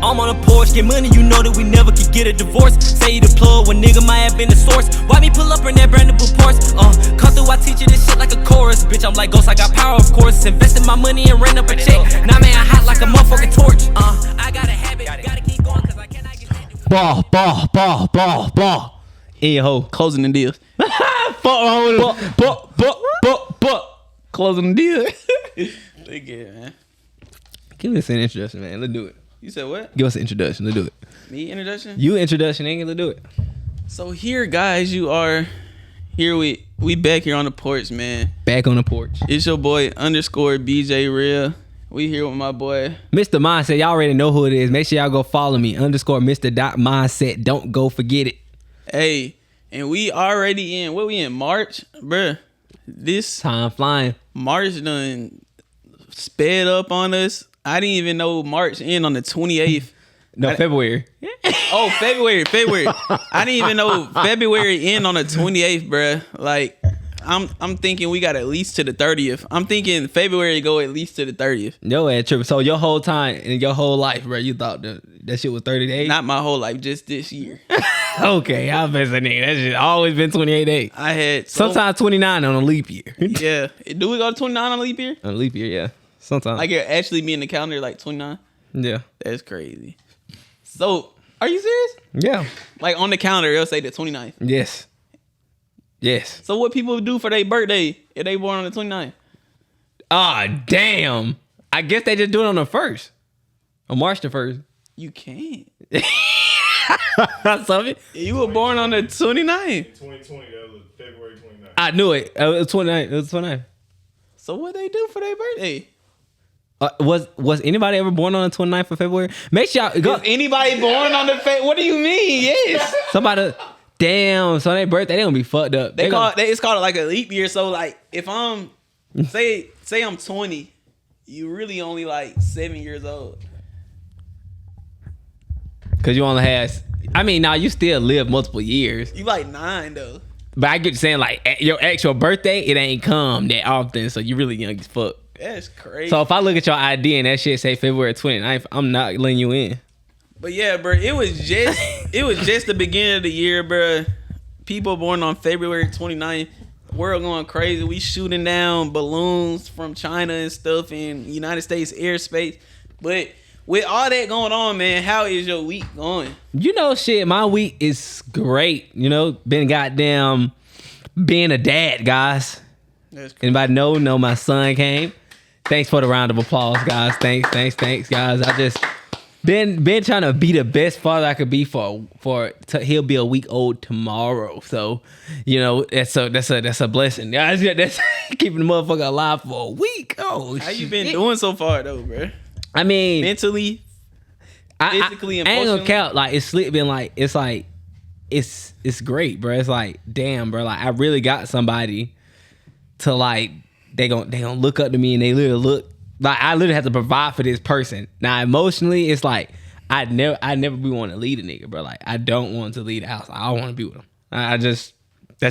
I'm on a porch, get money, you know that we never could get a divorce. Say you the plug when nigga might have been the source. Why me pull up in that brand new Porsche? Come through, I teach you this shit like a chorus. Bitch, I'm like Ghost, I got power, of course. Invested my money and ran up a check. Now man, I hot like a motherfucking torch. I got a habit, gotta keep going, cause I cannot get ball. In your hole. Closing the deals. Closing the deal. Look at man. Give us an introduction, man. Let's do it. You said what? Give us an introduction. Let's do it. Me introduction? You introduction, ain't gonna do it. So here, guys, you are. Here we back here on the porch, man. Back on the porch. It's your boy _BJ Real. We here with my boy Mr. Mindset. Y'all already know who it is. Make sure y'all go follow me. _Mr. Mindset. Don't go forget it. Hey, and we already in. What we in? March, bruh. This time flying. March done sped up on us. I didn't even know March end on the 28th. No, February. Oh, February. I didn't even know February end on the 28th, bruh. Like, I'm thinking we got at least to the 30th. I'm thinking February go at least to the 30th. No, trip. So your whole time in your whole life, bro, you thought that shit was 30 days? Not my whole life, just this year. Okay, I was a nigga. That shit always been 28 days. I had sometimes 29 on a leap year. Yeah. Do we go to 29 on a leap year? On a leap year, yeah. Sometimes. Like it actually be in the calendar like 29? Yeah. That's crazy. So, are you serious? Yeah. Like on the calendar, it'll say the 29th. Yes. So what people do for their birthday if they born on the 29th? Ah, damn. I guess they just do it on the 1st. On March the 1st. You can't. Something? You were born on the 29th. 2020, that was February 29th. I knew it. It was 29. It was 29. So what they do for their birthday? Was anybody ever born on the 29th of February? Make sure y'all go. Is anybody born on the What do you mean? Yes. Somebody. Damn. So their birthday, they gonna be fucked up. It's called like a leap year. So like if I'm say I'm 20, you really only like 7 years old. Cause you only have. I mean, now you still live multiple years. You like 9 though. But I get you saying like your actual birthday, it ain't come that often, so you really young as fuck. That's crazy. So if I look at your ID and that shit say February 29th, I'm not letting you in. But yeah, bro, it was just the beginning of the year, bro. People born on February 29th. World going crazy. We shooting down balloons from China and stuff in United States airspace. But with all that going on, man, how is your week going? You know, shit, my week is great. You know, been goddamn being a dad, guys. Anybody know my son came. Thanks for the round of applause, guys. Thanks, guys. I just been trying to be the best father I could be he'll be a week old tomorrow. So, you know, that's a blessing. That's keeping the motherfucker alive for a week. Oh, how you been doing so far though, bro? I mean, mentally, physically, I ain't gonna count. Like it's been like it's great, bro. It's like damn, bro. Like I really got somebody to like. They gonna look up to me and they literally look like I literally have to provide for this person. Now emotionally, it's like I never be want to lead a nigga, bro. Like I don't want to lead the house. I want to be with him. That's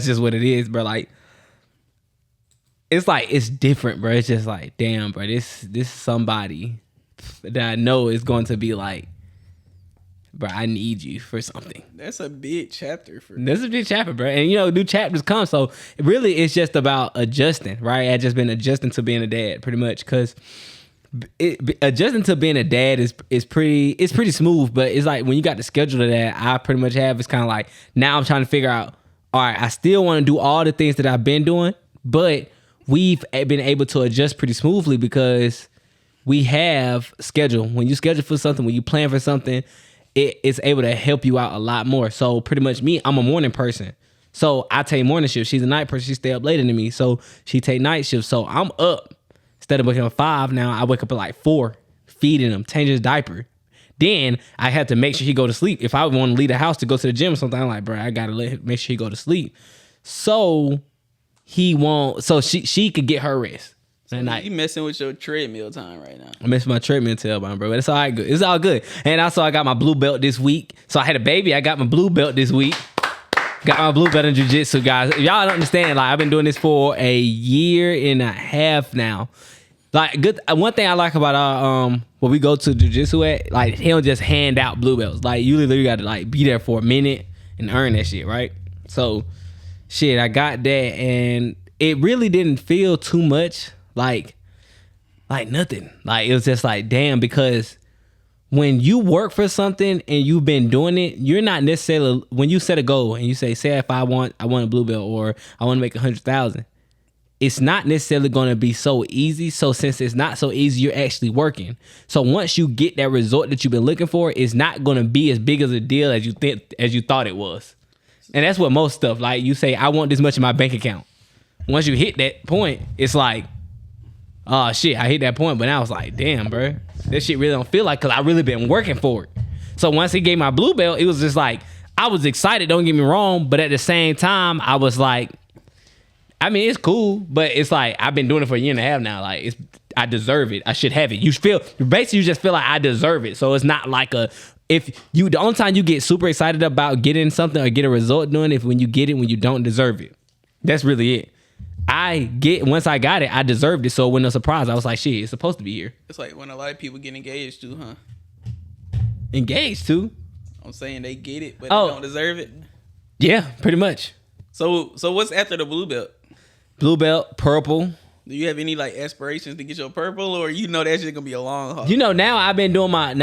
just what it is, bro. Like it's like it's different, bro. It's just like damn, bro. This is somebody that I know is going to be like, bro, I need you for something. That's a big chapter for me. That's a big chapter, bro. And you know, new chapters come. So really it's just about adjusting, right? I've just been adjusting to being a dad pretty much because adjusting to being a dad is pretty smooth, but it's like when you got the schedule of that I pretty much have, it's kind of like now I'm trying to figure out, all right, I still want to do all the things that I've been doing, but we've been able to adjust pretty smoothly because we have schedule. When you schedule for something, when you plan for something, it's able to help you out a lot more. So pretty much me, I'm a morning person. So I take morning shift. She's a night person. She stay up later than me. So she take night shift. So I'm up. Instead of waking up at 5 now, I wake up at like 4, feeding him, changing his diaper. Then I have to make sure he go to sleep. If I want to leave the house to go to the gym or something, I'm like, bro, I got to make sure he go to sleep. So he won't. So she could get her rest. So you messing with your treadmill time right now. I'm messing with my treadmill tailbone, bro. But it's all right. Good. It's all good. And also, I got my blue belt this week. So I had a baby. I got my blue belt this week. Got my blue belt in jiu-jitsu, guys. Y'all don't understand. Like I've been doing this for a year and a half now. Like good. One thing I like about where we go to jiu-jitsu at, like he don't just hand out blue belts. Like you literally got to like be there for a minute and earn that shit, right? So shit, I got that and it really didn't feel too much like nothing. Like it was just like damn, because when you work for something and you've been doing it, you're not necessarily, when you set a goal and you say if I want a blue belt or I want to make 100,000, it's not necessarily going to be so easy. So since it's not so easy, you're actually working. So once you get that result that you've been looking for, it's not going to be as big of a deal as you thought it was. And that's what most stuff, like you say, I want this much in my bank account. Once you hit that point, it's like, oh shit, I hit that point, but now it's like, damn, bro, this shit really don't feel like, because I really been working for it. So once he gave my blue belt, it was just like, I was excited, don't get me wrong, but at the same time, I was like, I mean, it's cool, but it's like, I've been doing it for a year and a half now. Like, I deserve it. I should have it. You just feel like I deserve it. So it's not like the only time you get super excited about getting something or get a result doing it, when you get it, when you don't deserve it. That's really it. Once I got it, I deserved it. So when a surprise, I was like, shit, it's supposed to be here. It's like when a lot of people get engaged too, huh? Engaged too? I'm saying they get it, but they don't deserve it. Yeah, pretty much. So what's after the blue belt? Blue belt, purple. Do you have any like aspirations to get your purple, or that's just gonna be a long haul? Now that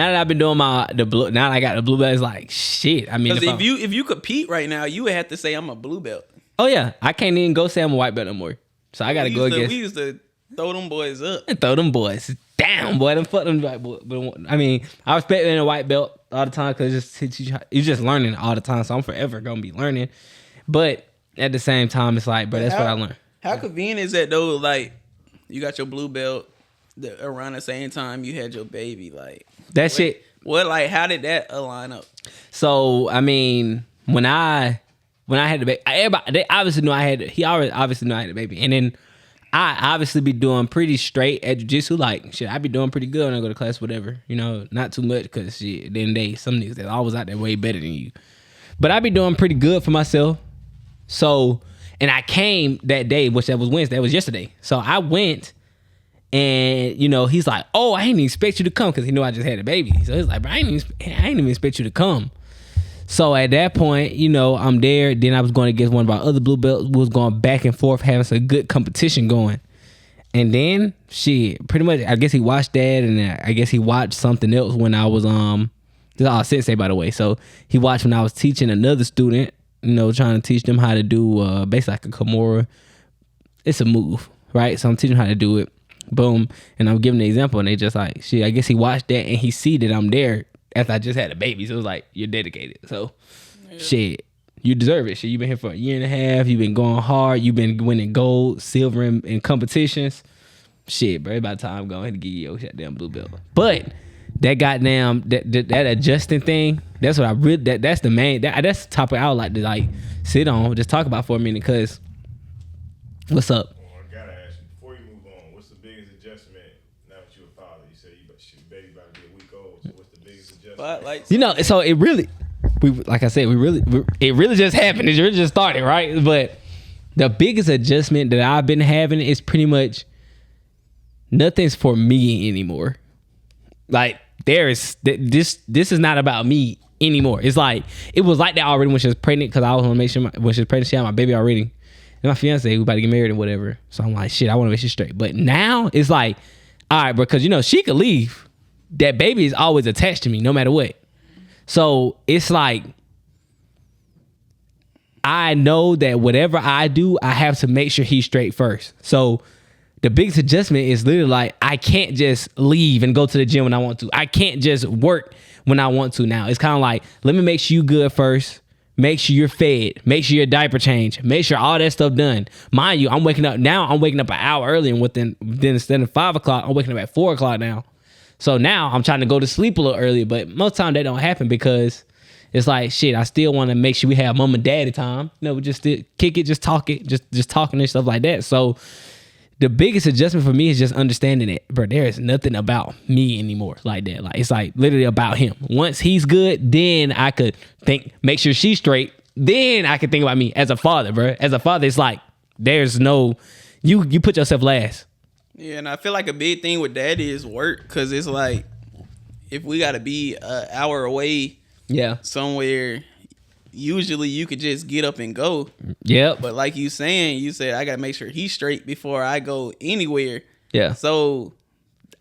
I got the blue belt, it's like shit. I mean, because if you compete right now, you would have to say I'm a blue belt. Oh yeah, I can't even go say I'm a white belt no more. So I gotta go against. We used to throw them boys up. And throw them boys down, boy. Them fuck them white boys. But I mean, I respect being a white belt all the time because you're just learning all the time. So I'm forever gonna be learning. But at the same time, it's like, bro, that's what I learned. How convenient is that though? Like, you got your blue belt around the same time you had your baby. Like that shit. What like? How did that align up? So I mean, when I had the baby, they obviously knew I had. He already obviously knew I had the baby, and then I obviously be doing pretty straight at jiu-jitsu. Like shit, I be doing pretty good when I go to class, whatever. You know, not too much because shit. Then some niggas that always out there way better than you, but I be doing pretty good for myself. So. And I came that day, which that was Wednesday. That was yesterday. So I went, and he's like, "Oh, I didn't expect you to come," because he knew I just had a baby. So he's like, "Bro, I didn't even expect you to come." So at that point, I'm there. Then I was going against one of our other blue belts. We was going back and forth, having some good competition going. And then shit, pretty much, I guess he watched that, and I guess he watched something else when I was this is all sensei, by the way. So he watched when I was teaching another student. Trying to teach them how to do basically like a Kimura. It's a move, right? So I'm teaching them how to do it. Boom. And I'm giving the example, and they just like, shit, I guess he watched that and he see that I'm there after I just had a baby. So it was like, you're dedicated. So shit, you deserve it. Shit, you've been here for a year and a half. You've been going hard. You've been winning gold, silver in competitions. Shit, bro, about time go ahead and give you your goddamn blue belt. But that goddamn that adjusting thing, that's what I really that's the main that's the topic I would like to like sit on, just talk about for a minute. Cause what's up? Well, I gotta ask you before you move on, what's the biggest adjustment now that you're a father? You say your baby about to be a week old, so what's the biggest adjustment? But so it really, it really just happened. It really just started, right? But the biggest adjustment that I've been having is pretty much nothing's for me anymore. Like this is not about me anymore. It's like it was like that already when she was pregnant, because I was want to make sure when she was pregnant she had my baby already, and my fiance we about to get married and whatever. So I'm like, shit, I want to make sure straight. But now it's like, all right, because she could leave, that baby is always attached to me no matter what. So it's like I know that whatever I do, I have to make sure he's straight first. So the biggest adjustment is literally like, I can't just leave and go to the gym when I want to. I can't just work when I want to now. It's kind of like, let me make sure you good first. Make sure you're fed. Make sure your diaper change. Make sure all that stuff done. Mind you, I'm waking up an hour early, and then instead of 5 o'clock, I'm waking up at 4 o'clock now. So now I'm trying to go to sleep a little earlier, but most of the time that don't happen because it's like, shit, I still want to make sure we have mom and daddy time. We just kick it, just talk it, just talking and stuff like that. So the biggest adjustment for me is just understanding that, bro, there is nothing about me anymore like that. Like, it's like literally about him. Once he's good, then I could make sure she's straight. Then I could think about me as a father, bro. As a father, it's like, there's no, you put yourself last. Yeah, and I feel like a big thing with that is work, because it's like if we gotta be an hour away Yeah. somewhere, usually you could just get up and go. Yep. But like you saying, you said I gotta make sure he's straight before I go anywhere. Yeah. So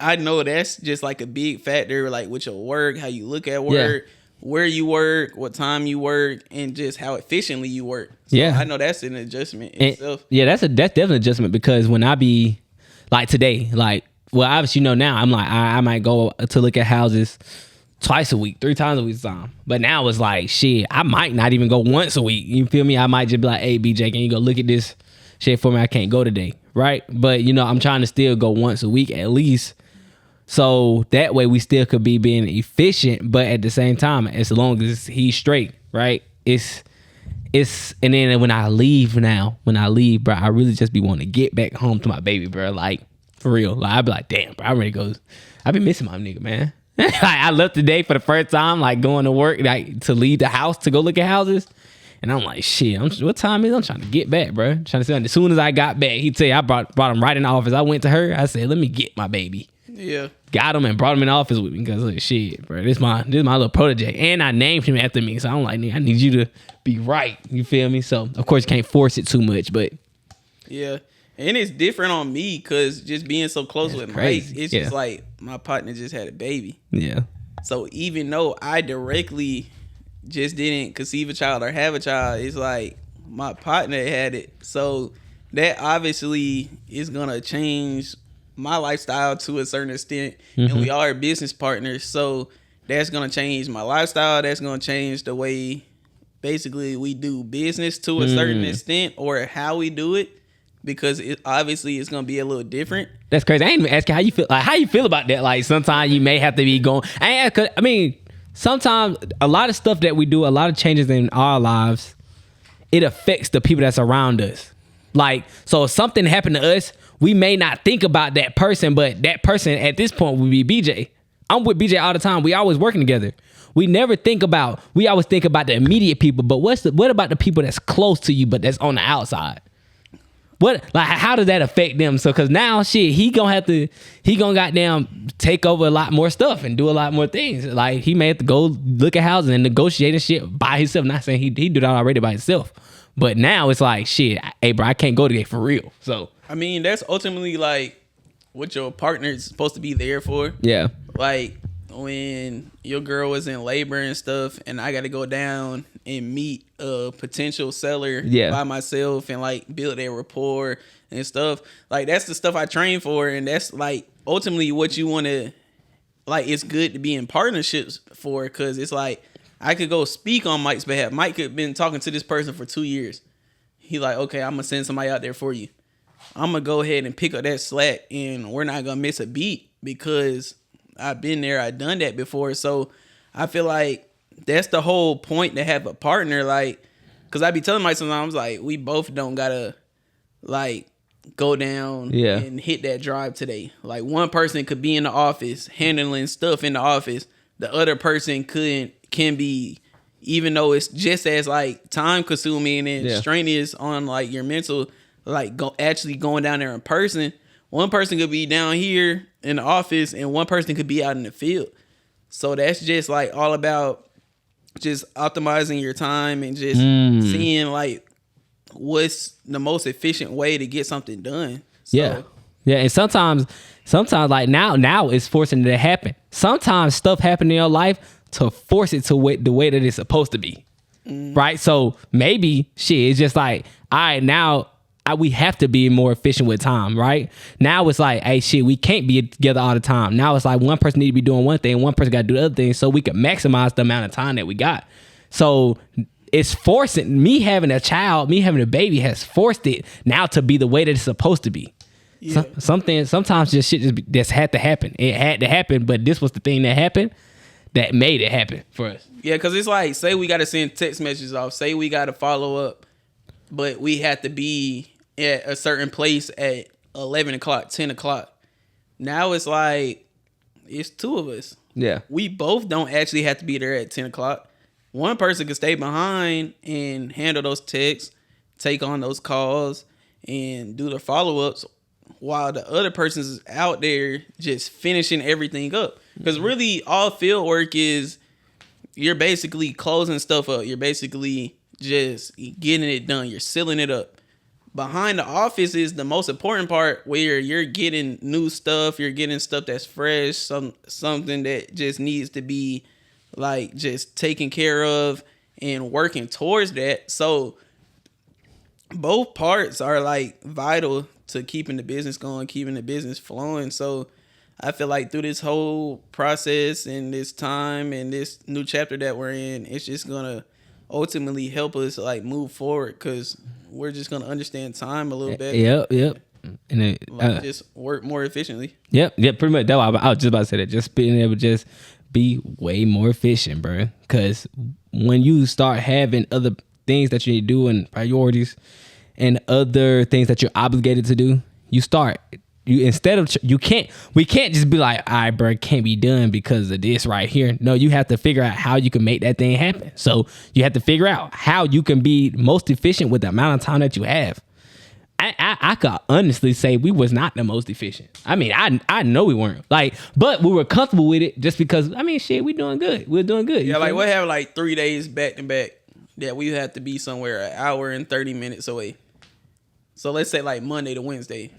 I know that's just like a big factor, like with your work, how you look at work, where you work, what time you work, and just how efficiently you work. So Yeah. I know that's an adjustment And- itself. yeah, that's definitely an adjustment because when I be like today, like, well, obviously, now I'm like, I might go to look at houses twice a week, 3 times a week time. But now it's like, shit, I might not even go once a week. You feel me? I might just be like, hey, BJ, can you go look at this shit for me? I can't go today. Right. But, I'm trying to still go once a week at least. So that way we still could be being efficient, but at the same time, as long as he's straight, right? It's and then when I leave, bro, I really just be wanting to get back home to my baby, bro. Like, for real. Like, I be like, damn, bro, I really go. I been missing my nigga, man. Like, I left today for the first time, like going to work, like to leave the house to go look at houses. And I'm like, shit, what time is it? I'm trying to get back, bro. Trying to say, as soon as I got back, he tell you, I brought him right in the office. I went to her. I said, let me get my baby. Yeah. Got him and brought him in the office with me because like, shit, bro, this my little protege, and I named him after me. So I'm like, I need you to be right. You feel me? So of course you can't force it too much, but Yeah. And it's different on me because just being so close That's with crazy. Mike, it's Yeah. just like my partner just had a baby. yeah, So even though I directly just didn't conceive a child or have a child, it's like my partner had it. So that obviously is gonna change my lifestyle to a certain extent. And we are business partners. So that's gonna change my lifestyle. That's gonna change the way basically we do business to a certain extent or how we do it. Because it obviously it's gonna be a little different. that's crazy. I ain't even asking how you feel. Like, how you feel about that? Like, sometimes you may have to be going. I mean, sometimes a lot of stuff that we do, a lot of changes in our lives, it affects the people that's around us. Like, so if something happened to us, we may not think about that person, but that person at this point would be BJ. I'm with BJ all the time. We always working together. We always think about the immediate people, but what about the people that's close to you, but that's on the outside? How does that affect them? So, cause now shit, he gonna goddamn take over a lot more stuff and do a lot more things. Like, he may have to go look at houses and negotiate and shit by himself. Not saying he do that already by himself, but now it's like, shit, hey bro, I can't go today for real. So, I mean, that's ultimately like what your partner is supposed to be there for. yeah. Like when your girl was in labor and stuff, and I got to go down and meet a potential seller by myself and like build that rapport and stuff. Like, that's the stuff I train for, and that's like ultimately what you want to. Like, it's good to be in partnerships for, because it's like I could go speak on Mike's behalf. Mike could have been talking to this person for 2 years. He like, okay, I'm gonna send somebody out there for you. I'm gonna go ahead and pick up that slack, and we're not gonna miss a beat because I've been there, I've done that before. So I feel like that's the whole point, to have a partner. Like, because I be telling myself sometimes, like, we both don't gotta like go down and hit that drive today. Like, one person could be in the office handling stuff in the office, the other person can be, even though it's just as like time consuming and strenuous on like your mental, like actually going down there in person. One person could be down here in the office and one person could be out in the field. So that's just like all about just optimizing your time and just seeing like what's the most efficient way to get something done. So, yeah. And sometimes like now it's forcing it to happen. Sometimes stuff happen in your life to force it to the way that it's supposed to be. Right? So maybe shit, it's just like, all right, now we have to be more efficient with time, right? Now it's like, hey, shit, we can't be together all the time. Now it's like one person need to be doing one thing, one person got to do the other thing, so we can maximize the amount of time that we got. So it's forcing me having a child, me having a baby has forced it now to be the way that it's supposed to be. Yeah. Sometimes just shit just had to happen. It had to happen, but this was the thing that happened that made it happen for us. Yeah, because it's like, say we got to send text messages off, say we got to follow up, but we have to be at a certain place at 11 o'clock, 10 o'clock. Now it's like, it's two of us. Yeah. We both don't actually have to be there at 10 o'clock. One person could stay behind and handle those texts, take on those calls, and do the follow-ups, while the other person's out there just finishing everything up. Because really, all field work is you're basically closing stuff up. You're basically just getting it done. You're sealing it up. Behind the office is the most important part, where you're getting new stuff. You're getting stuff that's fresh, something that just needs to be like just taken care of and working towards that. So both parts are like vital to keeping the business going, keeping the business flowing. So I feel like through this whole process and this time and this new chapter that we're in, it's just gonna ultimately help us like move forward, because we're just gonna understand time a little better. Yep. And it, Just work more efficiently. Yep, pretty much. I was just about to say that. Just being able to just be way more efficient, bro. Because when you start having other things that you need to do and priorities and other things that you're obligated to do, we can't just be like, all right, bro, it can't be done because of this right here. No, you have to figure out how you can make that thing happen. So you have to figure out how you can be most efficient with the amount of time that you have. I could honestly say we was not the most efficient. I mean, I know we weren't, like, but we were comfortable with it just because, I mean, shit, we doing good. We're doing good. Yeah, like we have like 3 days back to back that we have to be somewhere an hour and 30 minutes away. So let's say like Monday to Wednesday.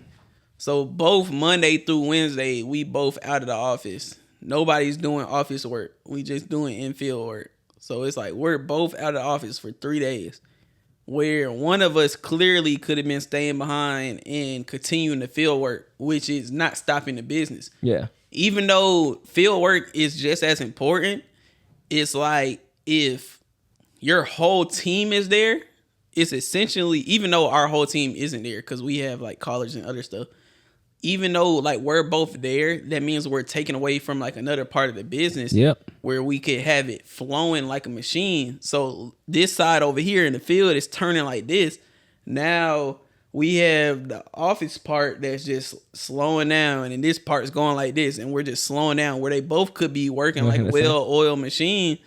So both Monday through Wednesday, we both out of the office. Nobody's doing office work. We just doing in-field work. So it's like we're both out of the office for 3 days, where one of us clearly could have been staying behind and continuing the field work, which is not stopping the business. Yeah. Even though field work is just as important, it's like if your whole team is there, it's essentially, even though our whole team isn't there because we have like college and other stuff, even though like we're both there, that means we're taking away from like another part of the business. Yep. Where we could have it flowing like a machine. So this side over here in the field is turning like this. Now we have the office part that's just slowing down, and this part is going like this, and we're just slowing down, where they both could be working like well-oiled machine.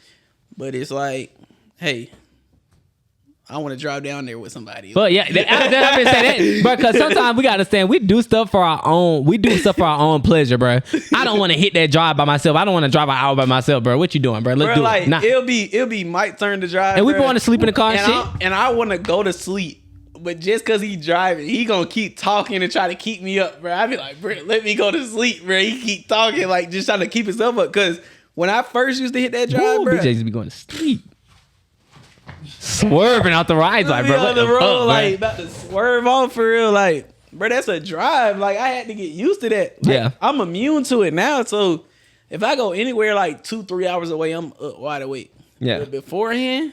But it's like, hey, I want to drive down there with somebody. But yeah, I've been saying that, because sometimes we gotta understand we do stuff for our own. We do stuff for our own pleasure, bro. I don't want to hit that drive by myself. I don't want to drive an hour by myself, bro. What you doing, bro? Let's do like, it. Nah. It'll be Mike's turn to drive, and we bro. want to sleep in the car and shit. And I want to go to sleep, but just cause he driving, he gonna keep talking and try to keep me up, bro. I be like, bro, let me go to sleep, bro. He keep talking, like just trying to keep himself up. Cause when I first used to hit that drive, bro, BJ's be going to sleep. Swerving out the rides, like, bro. on the road, like about to swerve off for real, like, bro, that's a drive. Like, I had to get used to that. Like, yeah, I'm immune to it now. So if I go anywhere like 2-3 hours away, I'm up wide awake. Yeah. But beforehand,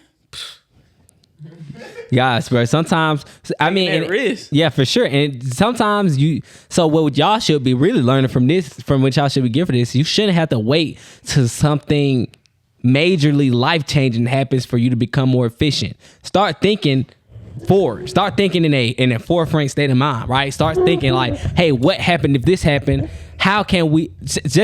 yes, bro. Sometimes, I mean, that risk. Yeah, for sure. And sometimes so what y'all should be really learning from this, from what y'all should be getting for this, you shouldn't have to wait till something majorly life-changing happens for you to become more efficient. Start thinking forward. Start thinking in a forefront state of mind, right? Start thinking like, hey, what happened if this happened? How can we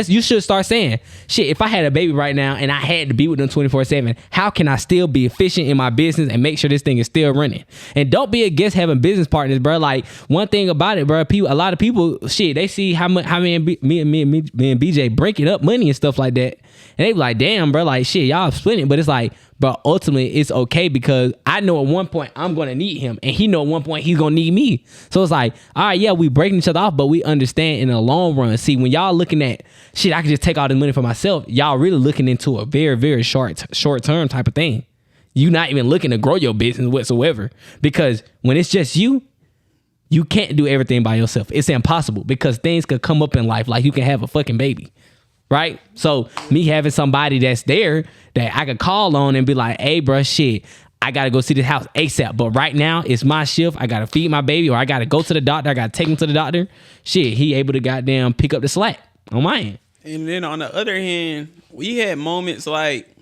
you should start saying, shit, if I had a baby right now and I had to be with them 24/7, how can I still be efficient in my business and make sure this thing is still running? And don't be against having business partners, bro. Like, one thing about it, bro, a lot of people, shit, they see how me and BJ breaking up money and stuff like that, and they be like, damn, bro, like, shit, y'all splitting. But it's like, bro, ultimately it's okay, because I know at one point I'm gonna need him, and he know at one point he's gonna need me. So it's like, all right, yeah, we breaking each other off, but we understand in the long run. See, when y'all looking at shit, I can just take all this money for myself, y'all really looking into a very, very short term type of thing. You not even looking to grow your business whatsoever, because when it's just you can't do everything by yourself. It's impossible, because things could come up in life, like you can have a fucking baby. Right? So me having somebody that's there that I could call on and be like, hey, bro, shit, I got to go see this house ASAP. But right now it's my shift. I got to feed my baby, or I got to go to the doctor. I got to take him to the doctor. Shit, he able to goddamn pick up the slack on my end. And then on the other hand, we had moments like,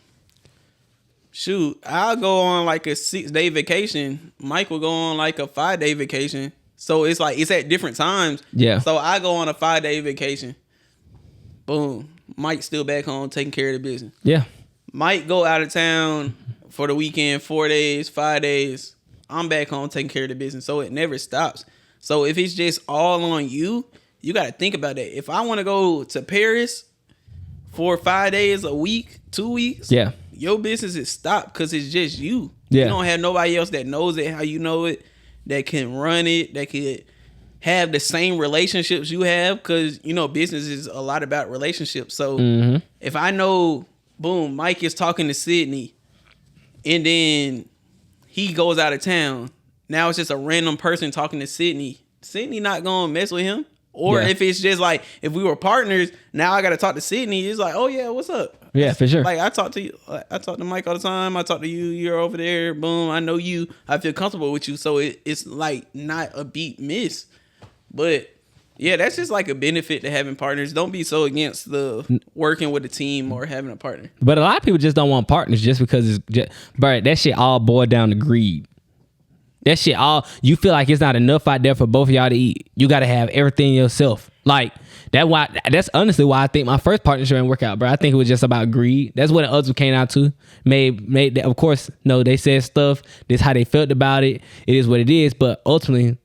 shoot, I'll go on like a 6-day vacation. Mike will go on like a 5-day vacation. So it's like, it's at different times. Yeah. So I go on a 5-day vacation. Boom. Mike's still back home taking care of the business. Yeah. Mike go out of town for the weekend, 4 days, 5 days. I'm back home taking care of the business. So it never stops. So if it's just all on you, you got to think about that. If I want to go to Paris 4 or 5 days a week, 2 weeks, Yeah. your business is stopped because it's just you. Yeah. You don't have nobody else that knows it how you know it, that can run it, that could have the same relationships you have, because you know business is a lot about relationships. So if I know, boom, Mike is talking to Sydney, and then he goes out of town, now it's just a random person talking to Sydney. Sydney not gonna mess with him. Or Yeah. if it's just like, if we were partners, now I got to talk to Sydney. It's like, oh yeah, what's up? Yeah, for sure. Like I talk to you, I talk to Mike all the time. I talk to you. You're over there. Boom. I know you. I feel comfortable with you. So it's like not a beat miss. But yeah, that's just like a benefit to having partners. Don't be so against the working with a team or having a partner. But a lot of people just don't want partners just because it's just, bro, that shit all boiled down to greed. That shit all, you feel like it's not enough out there for both of y'all to eat. You got to have everything yourself. Like that's honestly why I think my first partnership didn't work out, bro. I think it was just about greed. That's what the others came out to. Made of course, no, they said stuff. This is how they felt about it. It is what it is. But ultimately,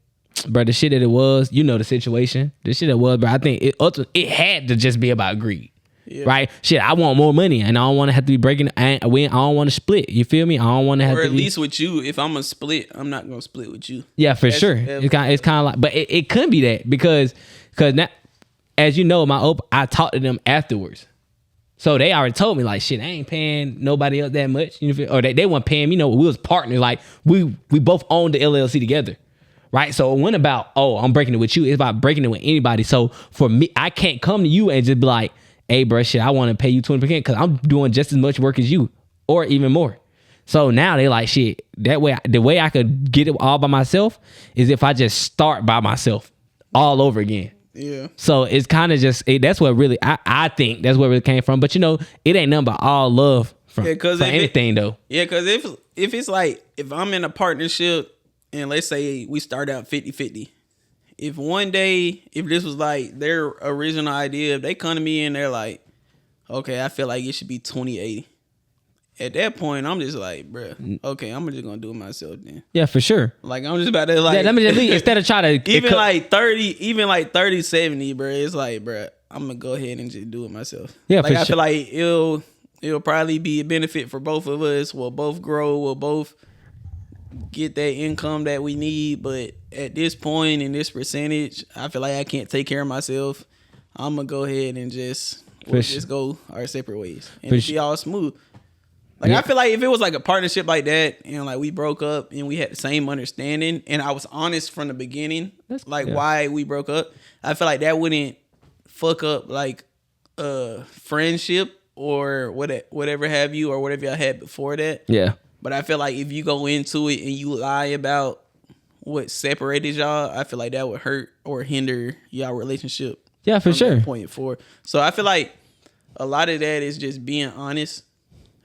bro, the shit that it was, you know the situation. The shit that was, bro, I think it had to just be about greed. Yeah. Right? Shit, I want more money and I don't want to have to be breaking. I don't want to split. You feel me? I don't want to have Or to at be, least with you, if I'm gonna split, I'm not gonna split with you. yeah, for That's- sure. yeah. It's kind of like, but it couldn't be that because now, as you know, I talked to them afterwards. So they already told me like, shit, I ain't paying nobody else that much. You know, or they weren't paying me. You know, we was partners. Like we both owned the LLC together. Right. So it wasn't about, oh, I'm breaking it with you. It's about breaking it with anybody. So for me, I can't come to you and just be like, hey, bro, shit, I want to pay you 20% because I'm doing just as much work as you or even more. So now they like, shit, that way, the way I could get it all by myself is if I just start by myself all over again. Yeah. So it's kind of just, that's what really, I think that's where it really came from. But you know, it ain't nothing but all love from, Yeah, 'cause for if anything though. Yeah, because if it's like, if I'm in a partnership and let's say we start out 50-50, if one day, if this was like their original idea, if they come to me and they're like, okay, I feel like it should be 20-80. At that point, I'm just like, bruh, okay, I'm just gonna do it myself then. Yeah, for sure. Like I'm just about to like, Yeah, let me just leave, instead of trying to even like 30-70, bruh, it's like, bruh, I'm gonna go ahead and just do it myself. Yeah, like for I sure. feel like it'll probably be a benefit for both of us. We'll both grow. We'll both get that income that we need. But at this point in this percentage, I feel like I can't take care of myself. I'm gonna go ahead and we'll just go our separate ways and For it'll be all smooth. Like Yeah. I feel like if it was like a partnership like that and like we broke up and we had the same understanding and I was honest from the beginning, like yeah. why we broke up, I feel like that wouldn't fuck up like friendship or whatever have you or whatever y'all had before that. Yeah. But I feel like if you go into it and you lie about what separated y'all, I feel like that would hurt or hinder y'all relationship. Yeah, for from sure. that point forward. So I feel like a lot of that is just being honest.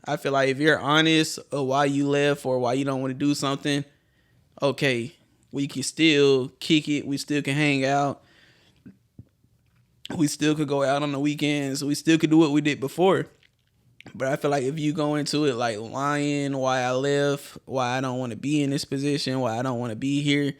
I feel like if you're honest of why you left or why you don't want to do something, okay, we can still kick it. We still can hang out. We still could go out on the weekends. We still could do what we did before. But I feel like if you go into it like lying, why I left, why I don't want to be in this position, why I don't want to be here,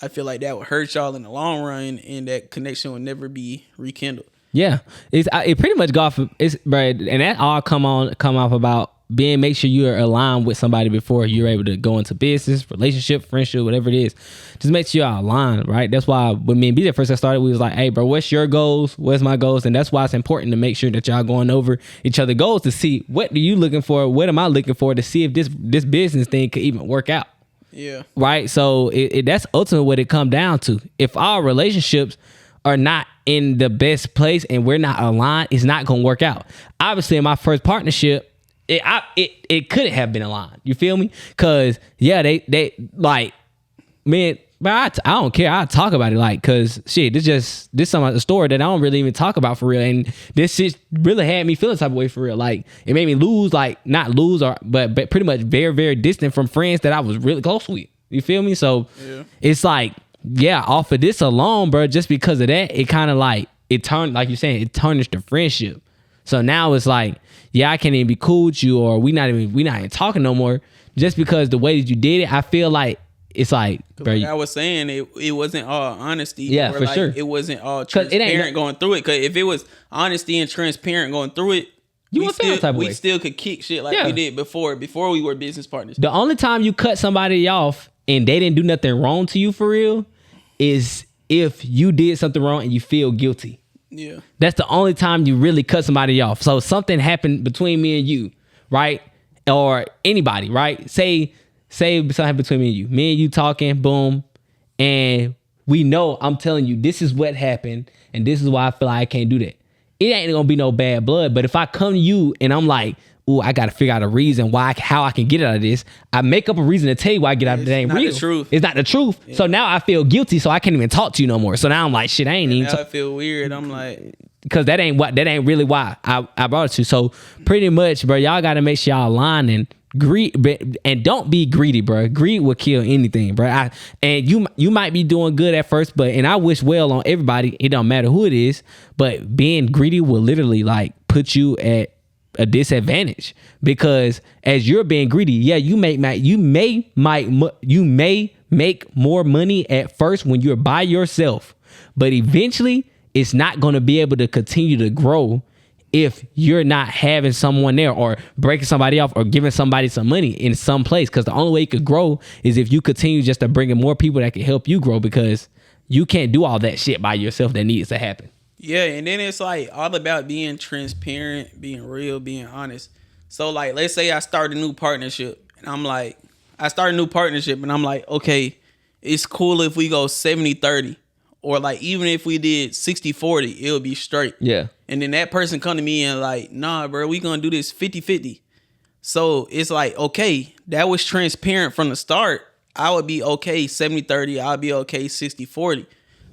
I feel like that would hurt y'all in the long run and that connection will never be rekindled. Yeah, it pretty much got it's right, and that all come off about make sure you are aligned with somebody before you're able to go into business, relationship, friendship, whatever it is. Just make sure you're aligned, right? That's why when me and BJ first got started, we was like, hey, bro, what's your goals? What's my goals? And that's why it's important to make sure that y'all going over each other's goals to see what are you looking for, what am I looking for to see if this business thing could even work out. Yeah. Right. So that's ultimately what it come down to. If our relationships are not in the best place and we're not aligned, it's not going to work out. Obviously, in my first partnership, it couldn't have been aligned. You feel me? Because, yeah, they like, man, but I don't care. I talk about it like, because shit, this some of the story that I don't really even talk about for real. And this shit really had me feeling type of way for real. Like, it made me lose, like, not lose, but pretty much very, very distant from friends that I was really close with. You feel me? So it's like, yeah, off of this alone, bro, just because of that, it kind of like, it turned, like you're saying, it tarnished the friendship. So now it's like, yeah, I can't even be cool with you, or we not even talking no more, just because the way that you did it. I feel like it's like, bro, Like I was saying, it wasn't all honesty. Yeah, or for like, sure. It wasn't all 'Cause it ain't transparent going through it. Because if it was honesty and transparent going through it, You wouldn't feel that type of way. we still could kick shit like Yeah. we did before we were business partners. the only time you cut somebody off and they didn't do nothing wrong to you for real is if you did something wrong and you feel guilty. Yeah. That's the only time you really cut somebody off. So something happened between me and you, right? Or anybody, right? Say something happened between me and you talking, boom, and we know I'm telling you this is what happened and this is why I feel like I can't do that. It ain't gonna be no bad blood, but if I come to you and I'm like, ooh, I gotta figure out a reason how I can get out of this. I make up a reason to tell you why I get out of it. It ain't not the real. truth. It's not the truth. Yeah. So now I feel guilty, so I can't even talk to you no more. So now I'm like, shit, I ain't even. Now I feel weird. I'm like, because that ain't really why I brought it to. So pretty much, bro, y'all got to make sure y'all aligning. Greed and don't be greedy, bro. Greed will kill anything, bro. And you might be doing good at first, and I wish well on everybody. It don't matter who it is, but being greedy will literally like put you at a disadvantage because as you're being greedy, yeah, you may make more money at first when you're by yourself, but eventually it's not going to be able to continue to grow if you're not having someone there or breaking somebody off or giving somebody some money in some place. Because the only way you could grow is if you continue just to bring in more people that can help you grow, because you can't do all that shit by yourself that needs to happen. Yeah, and then it's like all about being transparent, being real, being honest. So like, let's say I start a new partnership and I'm like, okay, it's cool if we go 70-30. Or like, even if we did 60-40, it'll be straight. Yeah. And then that person come to me and like, nah, bro, we gonna do this 50-50. So it's like, okay, that was transparent from the start. I would be okay 70-30. I'll be okay 60-40.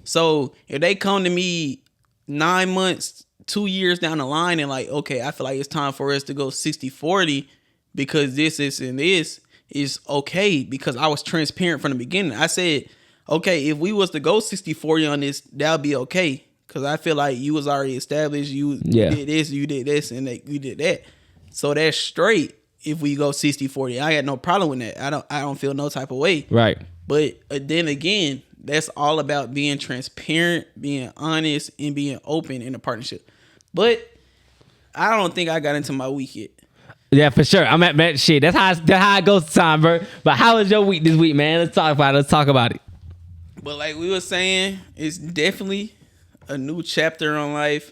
So if they come to me 9 months, 2 years down the line and like, okay, I feel like it's time for us to go 60-40 because this and this is okay, because I was transparent from the beginning. I said, okay, if we was to go 60-40 on this, that'll be okay. Because I feel like you was already established. You did this, and you did that. So that's straight if we go 60-40. I got no problem with that. I don't feel no type of way. Right. But then again, that's all about being transparent, being honest, and being open in a partnership. But I don't think I got into my week yet. Yeah, for sure. I'm at that shit. That's how it goes time, bro. But how was your week this week, man? Let's talk about it. But like we were saying, it's definitely a new chapter on life.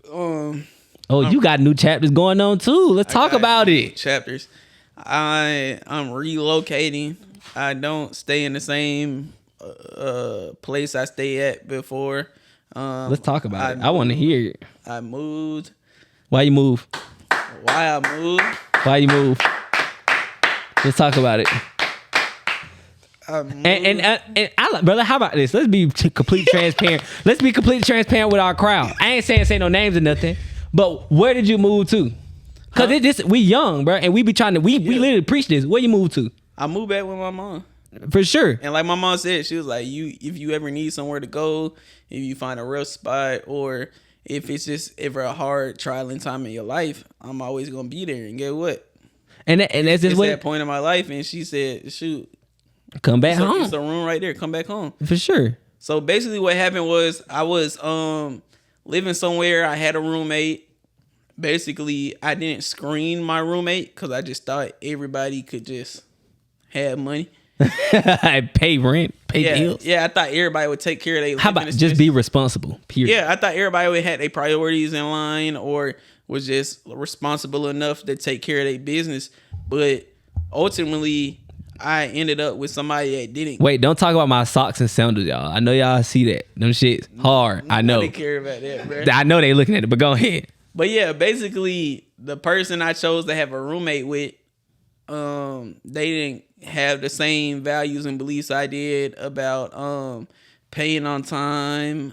You got new chapters going on too. Let's talk about it. Chapters. I'm relocating. I don't stay in the same place I stayed at before. Let's talk about it. I want to hear it. I moved. Why you move? Why I moved? Why you move? Let's talk about it. And I, brother, how about this? Let's be completely transparent. Let's be completely transparent with our crowd. I ain't saying say no names or nothing, but where did you move to? Cause we young, bro, and we be trying to we literally preach this. Where you move to? I moved back with my mom. For sure. And like my mom said, she was like, if you ever need somewhere to go, if you find a rough spot, or if it's just ever a hard trialing time in your life, I'm always gonna be there. And get what? And that's just that point in my life. And she said, shoot, come back home. It's a room right there. Come back home. For sure. So basically what happened was I was living somewhere. I had a roommate. Basically, I didn't screen my roommate because I just thought everybody could just have money. Pay rent, pay bills. Yeah, I thought everybody would take care of their How about just be responsible, period? Yeah, I thought everybody would have their priorities in line or was just responsible enough to take care of their business. But ultimately, I ended up with somebody that didn't. Wait, don't talk about my socks and sandals, y'all. I know y'all see that. Them shit's hard. I know. Nobody care about that, bro. I know they looking at it, but go ahead. But yeah, basically, the person I chose to have a roommate with, they didn't have the same values and beliefs I did about paying on time,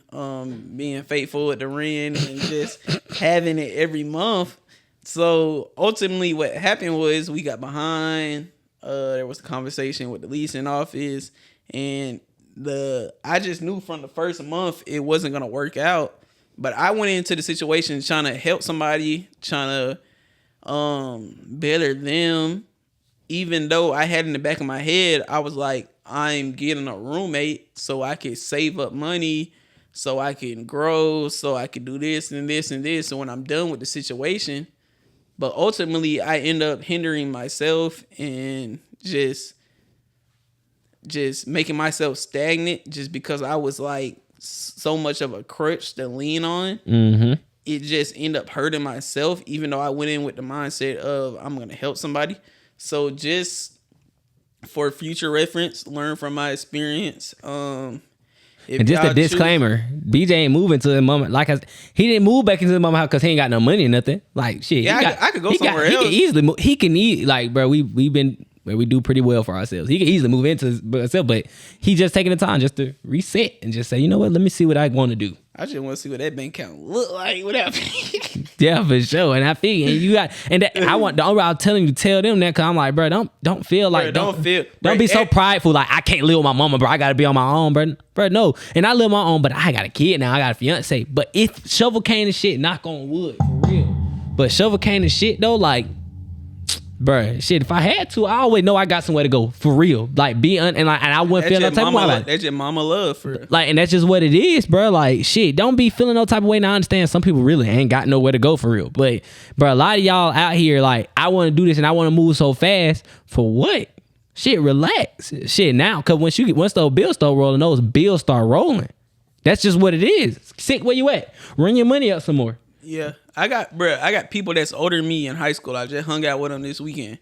being faithful at the rent, and just having it every month. So ultimately, what happened was we got behind. There was a conversation with the leasing office, and I just knew from the first month it wasn't gonna work out. But I went into the situation trying to help somebody, trying to better them, even though I had in the back of my head, I was like, I'm getting a roommate so I can save up money, so I can grow, so I can do this and this and this. So when I'm done with the situation, but ultimately I end up hindering myself and just making myself stagnant just because I was like so much of a crutch to lean on. Mm-hmm. It just ended up hurting myself, even though I went in with the mindset of I'm going to help somebody. So just for future reference, learn from my experience. And just a disclaimer, BJ ain't moving to the moment. Like he didn't move back into the mama house because he ain't got no money or nothing. Like shit. Yeah, I could go somewhere else. He can easily move. He can like, bro. We do pretty well for ourselves. He can easily move into himself, but he just taking the time just to reset and just say, you know what? Let me see what I want to do. I just want to see what that bank account look like without. Yeah, for sure. And I feel and you got and that, I want the only way I'm telling you tell them that because I'm like, bro, don't feel like don't be so prideful like I can't live with my mama, bro. I gotta be on my own, bro. No, and I live on my own, but I got a kid now. I got a fiance. But if shovel cane and shit, knock on wood for real. But shovel cane and shit though, like. Bruh, shit, if I had to, I always know I got somewhere to go for real. Like and I wouldn't feel no type of way about it. That's your mama love for real. Like, and that's just what it is, bro. Like, shit, don't be feeling no type of way. Now I understand some people really ain't got nowhere to go for real. But, bro, a lot of y'all out here, like, I want to do this and I want to move so fast. For what? Shit, relax. Shit, now, cause once those bills start rolling, those bills start rolling. That's just what it is. Sick, where you at? Run your money up some more. Yeah, I got people that's older than me in high school. I just hung out with them this weekend.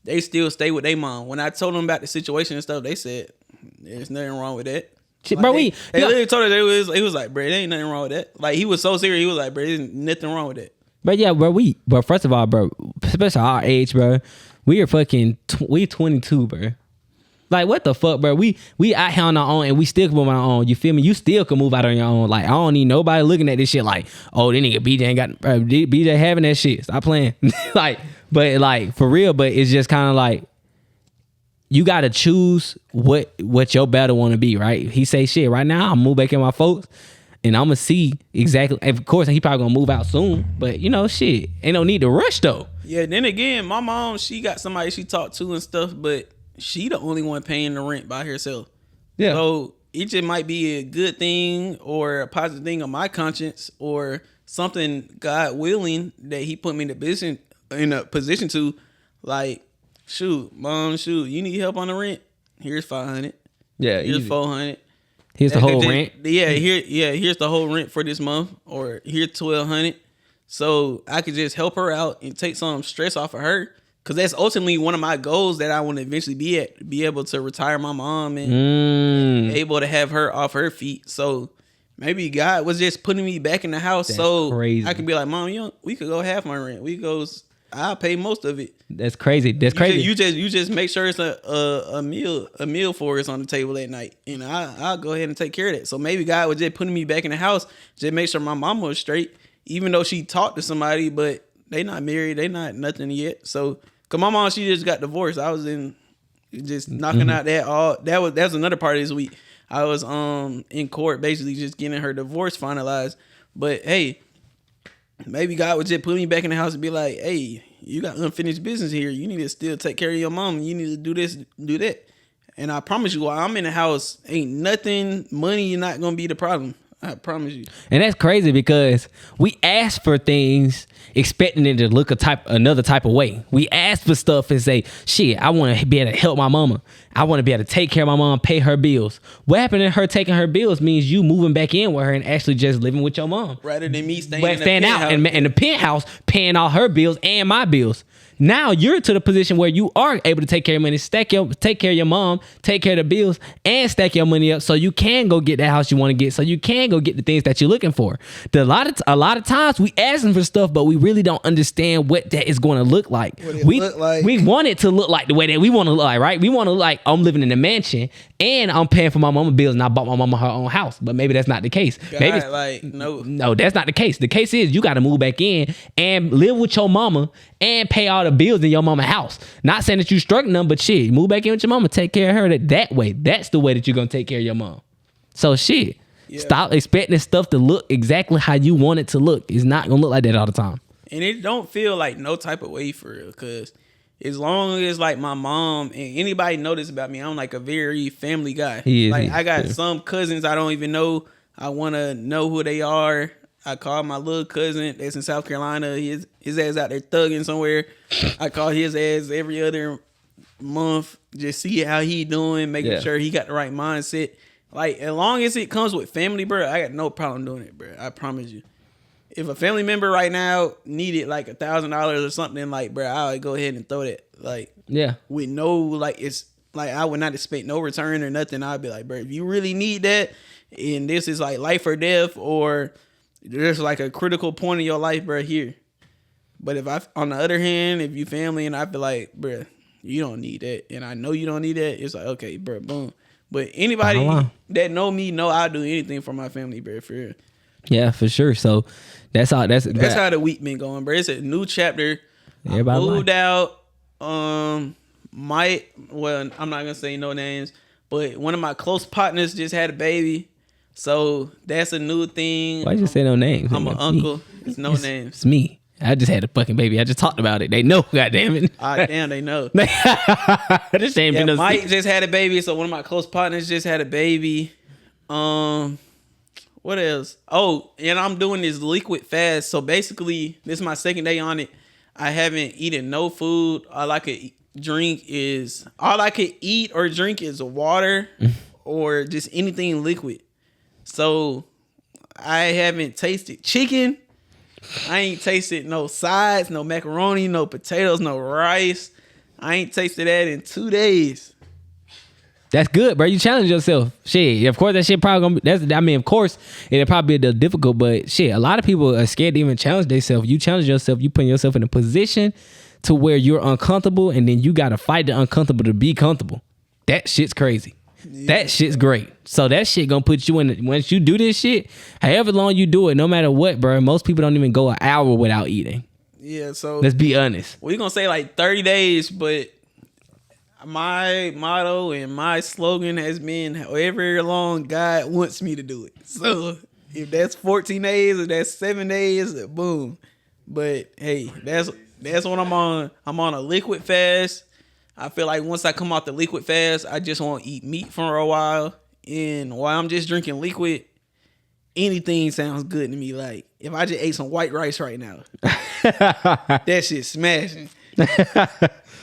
They still stay with their mom. When I told them about the situation and stuff, they said there's nothing wrong with that. Shit, like, bro, they literally told us he was like, bro, there ain't nothing wrong with that. Like he was so serious. He was like, bro, there's nothing wrong with that. But yeah, bro, but first of all, bro, especially our age, bro, we are fucking we 22, bro. Like, what the fuck, bro? We out here on our own and we still can move on our own. You feel me? You still can move out on your own. Like, I don't need nobody looking at this shit like, oh, this nigga BJ ain't got, BJ having that shit. Stop playing. Like, but like, for real, but it's just kind of like, you got to choose what your battle want to be, right? He say, shit, right now, I'm move back in my folks and I'm going to see exactly, of course, he probably going to move out soon, but you know, shit, ain't no need to rush though. Yeah, then again, my mom, she got somebody she talked to and stuff, but she the only one paying the rent by herself. Yeah. So it just might be a good thing or a positive thing on my conscience or something, God willing, that he put me in a position to, like, shoot, mom, you need help on the rent? Here's $500. Yeah, here's $400. Here's the whole rent. Yeah, here's the whole rent for this month, or here's $1,200. So I could just help her out and take some stress off of her. Cause that's ultimately one of my goals that I want to eventually be able to retire my mom and able to have her off her feet. So maybe God was just putting me back in the house that's crazy. I can be like, Mom, we could go half my rent. I'll pay most of it. That's crazy. You just make sure it's a meal for us on the table at night, and I'll go ahead and take care of that. So maybe God was just putting me back in the house, just make sure my mama was straight, even though she talked to somebody, but they not married, they not nothing yet. So. Cause my mom, she just got divorced. I was just knocking out that was another part of this week. I was in court basically just getting her divorce finalized. But hey, maybe God would just put me back in the house and be like, hey, you got unfinished business here. You need to still take care of your mom. You need to do this, do that. And I promise you, while I'm in the house, ain't nothing, money not gonna be the problem. I promise you. And that's crazy because we ask for things expecting it to look another type of way. We ask for stuff and say, shit, I want to be able to help my mama. I want to be able to take care of my mom, pay her bills. What happened to her taking her bills means you moving back in with her and actually just living with your mom. Rather than me staying out in the penthouse, paying all her bills and my bills. Now you're to the position where you are able to take care of money, take care of your mom, take care of the bills, and stack your money up so you can go get that house you want to get, so you can go get the things that you're looking for. A lot of times we asking for stuff, but we really don't understand what that is going to look like. We want it to look like the way that we want to look like, right? We want to look like I'm living in a mansion and I'm paying for my mama bills and I bought my mama her own house, but maybe that's not the case. No, that's not the case. The case is you got to move back in and live with your mama and pay all the bills in your mama house. Not saying that you struggling them, but shit, move back in with your mama, take care of her that way. That's the way that you're gonna take care of your mom. So shit, stop expecting stuff to look exactly how you want it to look. It's not gonna look like that all the time. And it don't feel like no type of way for real, cause as long as like my mom and anybody know this about me, I'm like a very family guy. He is, like he- I got yeah. some cousins I don't even know. I want to know who they are. I call my little cousin that's in South Carolina. His ass out there thugging somewhere. I call his ass every other month, just see how he doing, making Yeah. sure he got the right mindset. Like as long as it comes with family, bro, I got no problem doing it, bro. I promise you. If a family member right now needed like $1,000 or something, like, bro, I would go ahead and throw that. Like, Yeah. with no, like, it's like I would not expect no return or nothing. I'd be like, bro, if you really need that, and this is like life or death, or there's like a critical point in your life, bro, here. But if I, on the other hand, if you family and I feel like, bro, you don't need that, and I know you don't need that, it's like, okay, bro, boom. But anybody that know me know I'll do anything for my family, bro, for real. Yeah, for sure. So that's how That's how the week been going, bro. It's a new chapter. Everybody I moved out. I'm not gonna say no names, but one of my close partners just had a baby, so that's a new thing. Why you say no names? I'm an It's uncle. me. It's no names. It's me. I just had a fucking baby. I just talked about it. They know. God damn it. Damn, they know. This ain't Yeah, been no Mike secret. just had a baby, so one of my close partners just had a baby. What else? Oh, and I'm doing this liquid fast. So basically, this is my second day on it. I haven't eaten no food. All I could eat or drink is water or just anything liquid. So I haven't tasted chicken. I ain't tasted no sides, no macaroni, no potatoes, no rice. I ain't tasted that in 2 days. That's good, bro. You challenge yourself. Shit. Of course, that shit probably gonna be, of course, it'll probably be a little difficult, but shit, a lot of people are scared to even challenge themselves. You challenge yourself, you put yourself in a position to where you're uncomfortable, and then you gotta fight the uncomfortable to be comfortable. That shit's crazy. Yeah. That shit's great. So that shit gonna put you in, once you do this shit, however long you do it, no matter what, bro, most people don't even go an hour without eating. Yeah, so let's be honest. We're gonna say like 30 days, but my motto and my slogan has been however long God wants me to do it. So if that's 14 days or that's 7 days, boom. But hey, that's what I'm on. I'm on a liquid fast. I feel like once I come out the liquid fast, I just won't eat meat for a while. And while I'm just drinking liquid, anything sounds good to me. Like if I just ate some white rice right now, that shit's smashing.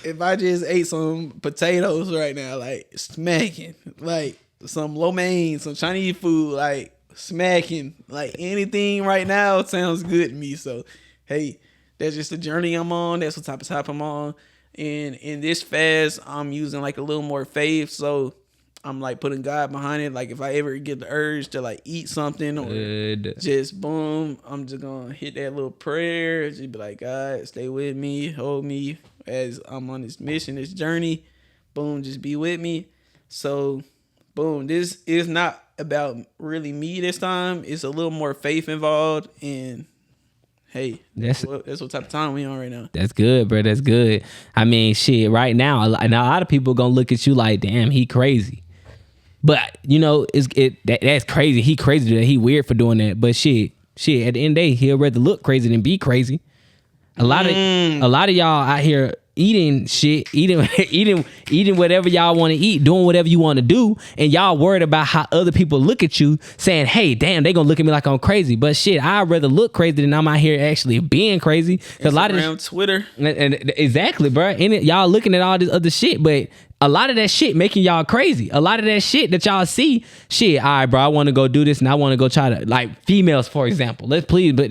If I just ate some potatoes right now, like smacking, like some lo mein, some Chinese food, like smacking, like anything right now sounds good to me. So, hey, that's just the journey I'm on. That's what type of type I'm on. And in this fast, I'm using like a little more faith. So I'm like putting God behind it. Like if I ever get the urge to like eat something or just boom, I'm just gonna hit that little prayer. Just be like, God, stay with me, hold me as I'm on this mission, this journey. Boom, just be with me. So boom, this is not about really me this time. It's a little more faith involved, and hey, that's what type of time we on right now. That's good, bro. That's good. I mean, shit, right now, a lot of people gonna look at you like, damn, he crazy. But, you know, that's crazy. He crazy. He weird for doing that. But shit, at the end of the day, he'll rather look crazy than be crazy. A lot of y'all out here eating shit, eating whatever y'all want to eat, doing whatever you want to do, and y'all worried about how other people look at you, saying, hey, damn, they gonna look at me like I'm crazy. But shit, I'd rather look crazy than I'm out here actually being crazy. Instagram, a lot of Twitter. And exactly, bro. And y'all looking at all this other shit, but a lot of that shit making y'all crazy. A lot of that shit that y'all see, shit, all right, bro, I want to go do this and I want to go try to, like, females, for example. Let's please, but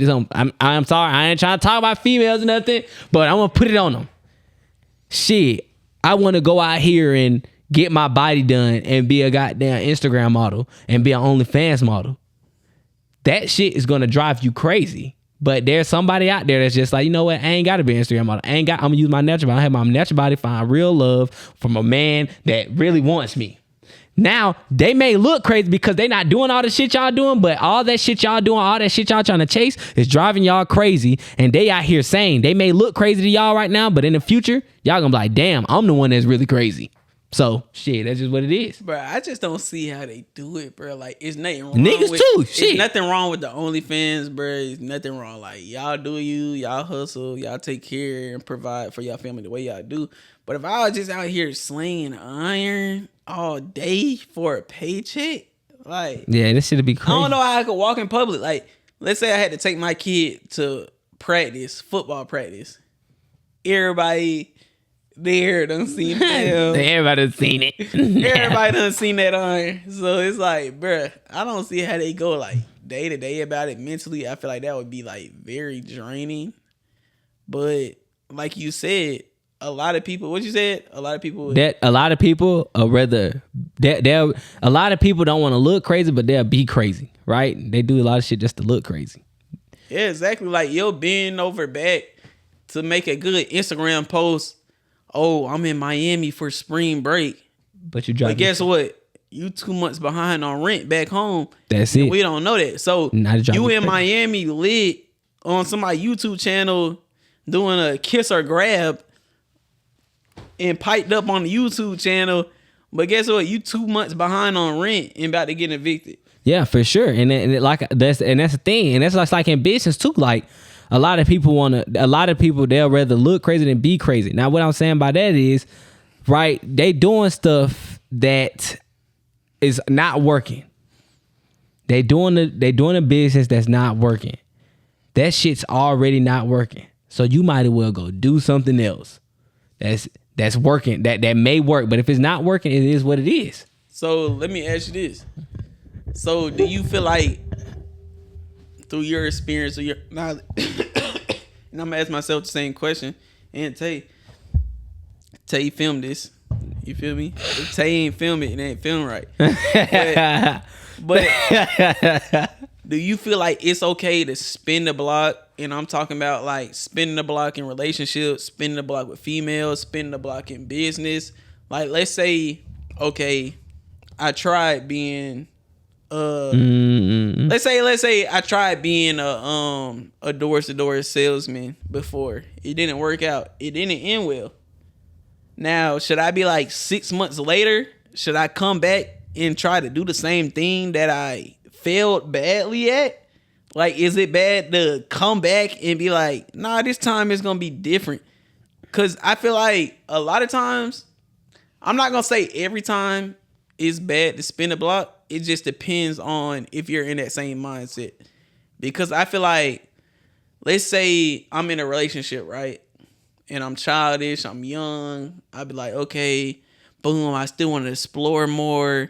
I'm sorry, I ain't trying to talk about females or nothing, but I'm going to put it on them. Shit, I want to go out here and get my body done and be a goddamn Instagram model and be an OnlyFans model. That shit is going to drive you crazy. But there's somebody out there that's just like, you know what? I ain't got to be an Instagram model. I'm going to use my natural body. I have my natural body, find real love from a man that really wants me. Now, they may look crazy because they not doing all the shit y'all doing, but all that shit y'all doing, all that shit y'all trying to chase is driving y'all crazy. And they out here saying they may look crazy to y'all right now, but in the future, y'all gonna be like, damn, I'm the one that's really crazy. So shit, that's just what it is. Bro, I just don't see how they do it, bro. Like, it's nothing wrong Niggas with, too, shit. It's nothing wrong with the OnlyFans, bro. It's nothing wrong. Like, y'all do you, y'all hustle, y'all take care and provide for y'all family the way y'all do. But if I was just out here slinging iron all day for a paycheck, like, Yeah, this shit'd be crazy. I don't know how I could walk in public. Like, let's say I had to take my kid to practice, football practice. Everybody there done seen them. Everybody done seen it. Everybody done seen that iron. So it's like, bruh, I don't see how they go like day to day about it mentally. I feel like that would be like very draining. But like you said, a lot of people, what you said? A lot of people. That a lot of people rather they'll a lot of people don't want to look crazy, but they'll be crazy, right? They do a lot of shit just to look crazy. Yeah, exactly. Like, you'll bend over back to make a good Instagram post. Oh, I'm in Miami for spring break. But you drive. But guess what? You 2 months behind on rent back home. That's And it. we don't know that. So Not a job you is in crazy. Miami lit on somebody's YouTube channel doing a kiss or grab and piped up on the YouTube channel. But guess what? You 2 months behind on rent and about to get evicted. Yeah, for sure. And that's the thing. And that's like in business too. Like a lot of people they'll rather look crazy than be crazy. Now what I'm saying by that is, right, they doing stuff that is not working. They doing a business that's not working. That shit's already not working. So you might as well go do something else that's working, that may work. But if it's not working, it is what it is. So let me ask you this. So do you feel like through your experience or your knowledge, and I'm gonna ask myself the same question, and Tay filmed this. You feel me? If Tay ain't film it ain't film right. But do you feel like it's okay to spin the block? And I'm talking about like spinning the block in relationships, spinning the block with females, spinning the block in business. Like, let's say, okay, I tried being let's say I tried being a door-to-door salesman before. It didn't work out. It didn't end well. Now, should I be like 6 months later? Should I come back and try to do the same thing that I failed badly at? Like, is it bad to come back and be like, nah, this time it's going to be different? Because I feel like a lot of times, I'm not going to say every time it's bad to spin a block. It just depends on if you're in that same mindset. Because I feel like, let's say I'm in a relationship, right? And I'm childish, I'm young. I'd be like, okay, boom, I still want to explore more.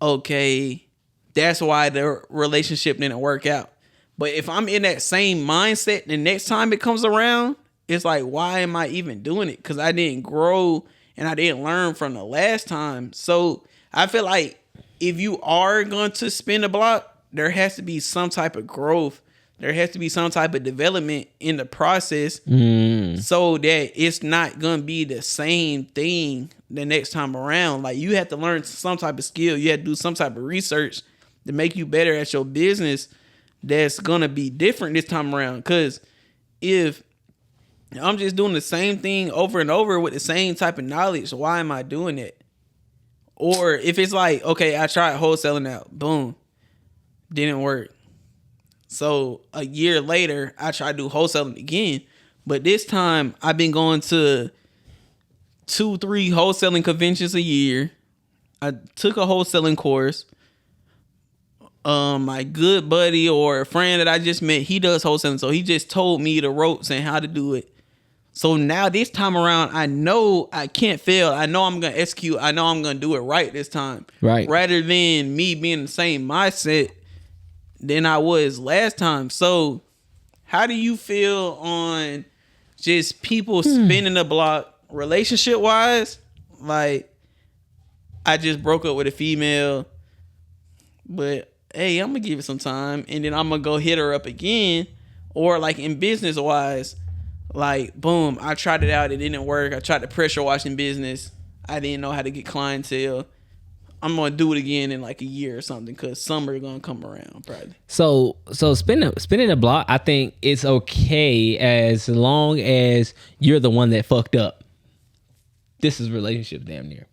Okay, that's why the relationship didn't work out. But if I'm in that same mindset, the next time it comes around, it's like, why am I even doing it? Because I didn't grow and I didn't learn from the last time. So I feel like if you are going to spin a block, there has to be some type of growth. There has to be some type of development in the process so that it's not going to be the same thing the next time around. Like, you have to learn some type of skill. You have to do some type of research to make you better at your business that's going to be different this time around. Because if I'm just doing the same thing over and over with the same type of knowledge, why am I doing it? Or if it's like, okay, I tried wholesaling out, boom, didn't work. So a year later, I tried to do wholesaling again. But this time, I've been going to 2-3 wholesaling conventions a year. I took a wholesaling course. My good buddy or a friend that I just met, he does wholesaling. So he just told me the ropes and how to do it. So now this time around, I know I can't fail. I know I'm going to execute. I know I'm going to do it right this time. Right. Rather than me being the same mindset than I was last time. So how do you feel on just people spinning the block relationship wise? Like, I just broke up with a female, but hey, I'm going to give it some time and then I'm going to go hit her up again. Or like in business wise, like, boom, I tried it out. It didn't work. I tried to pressure wash in business. I didn't know how to get clientele. I'm going to do it again in like a year or something because summer going to come around probably. So spinning the block, I think it's okay as long as you're the one that fucked up. this is relationships damn near.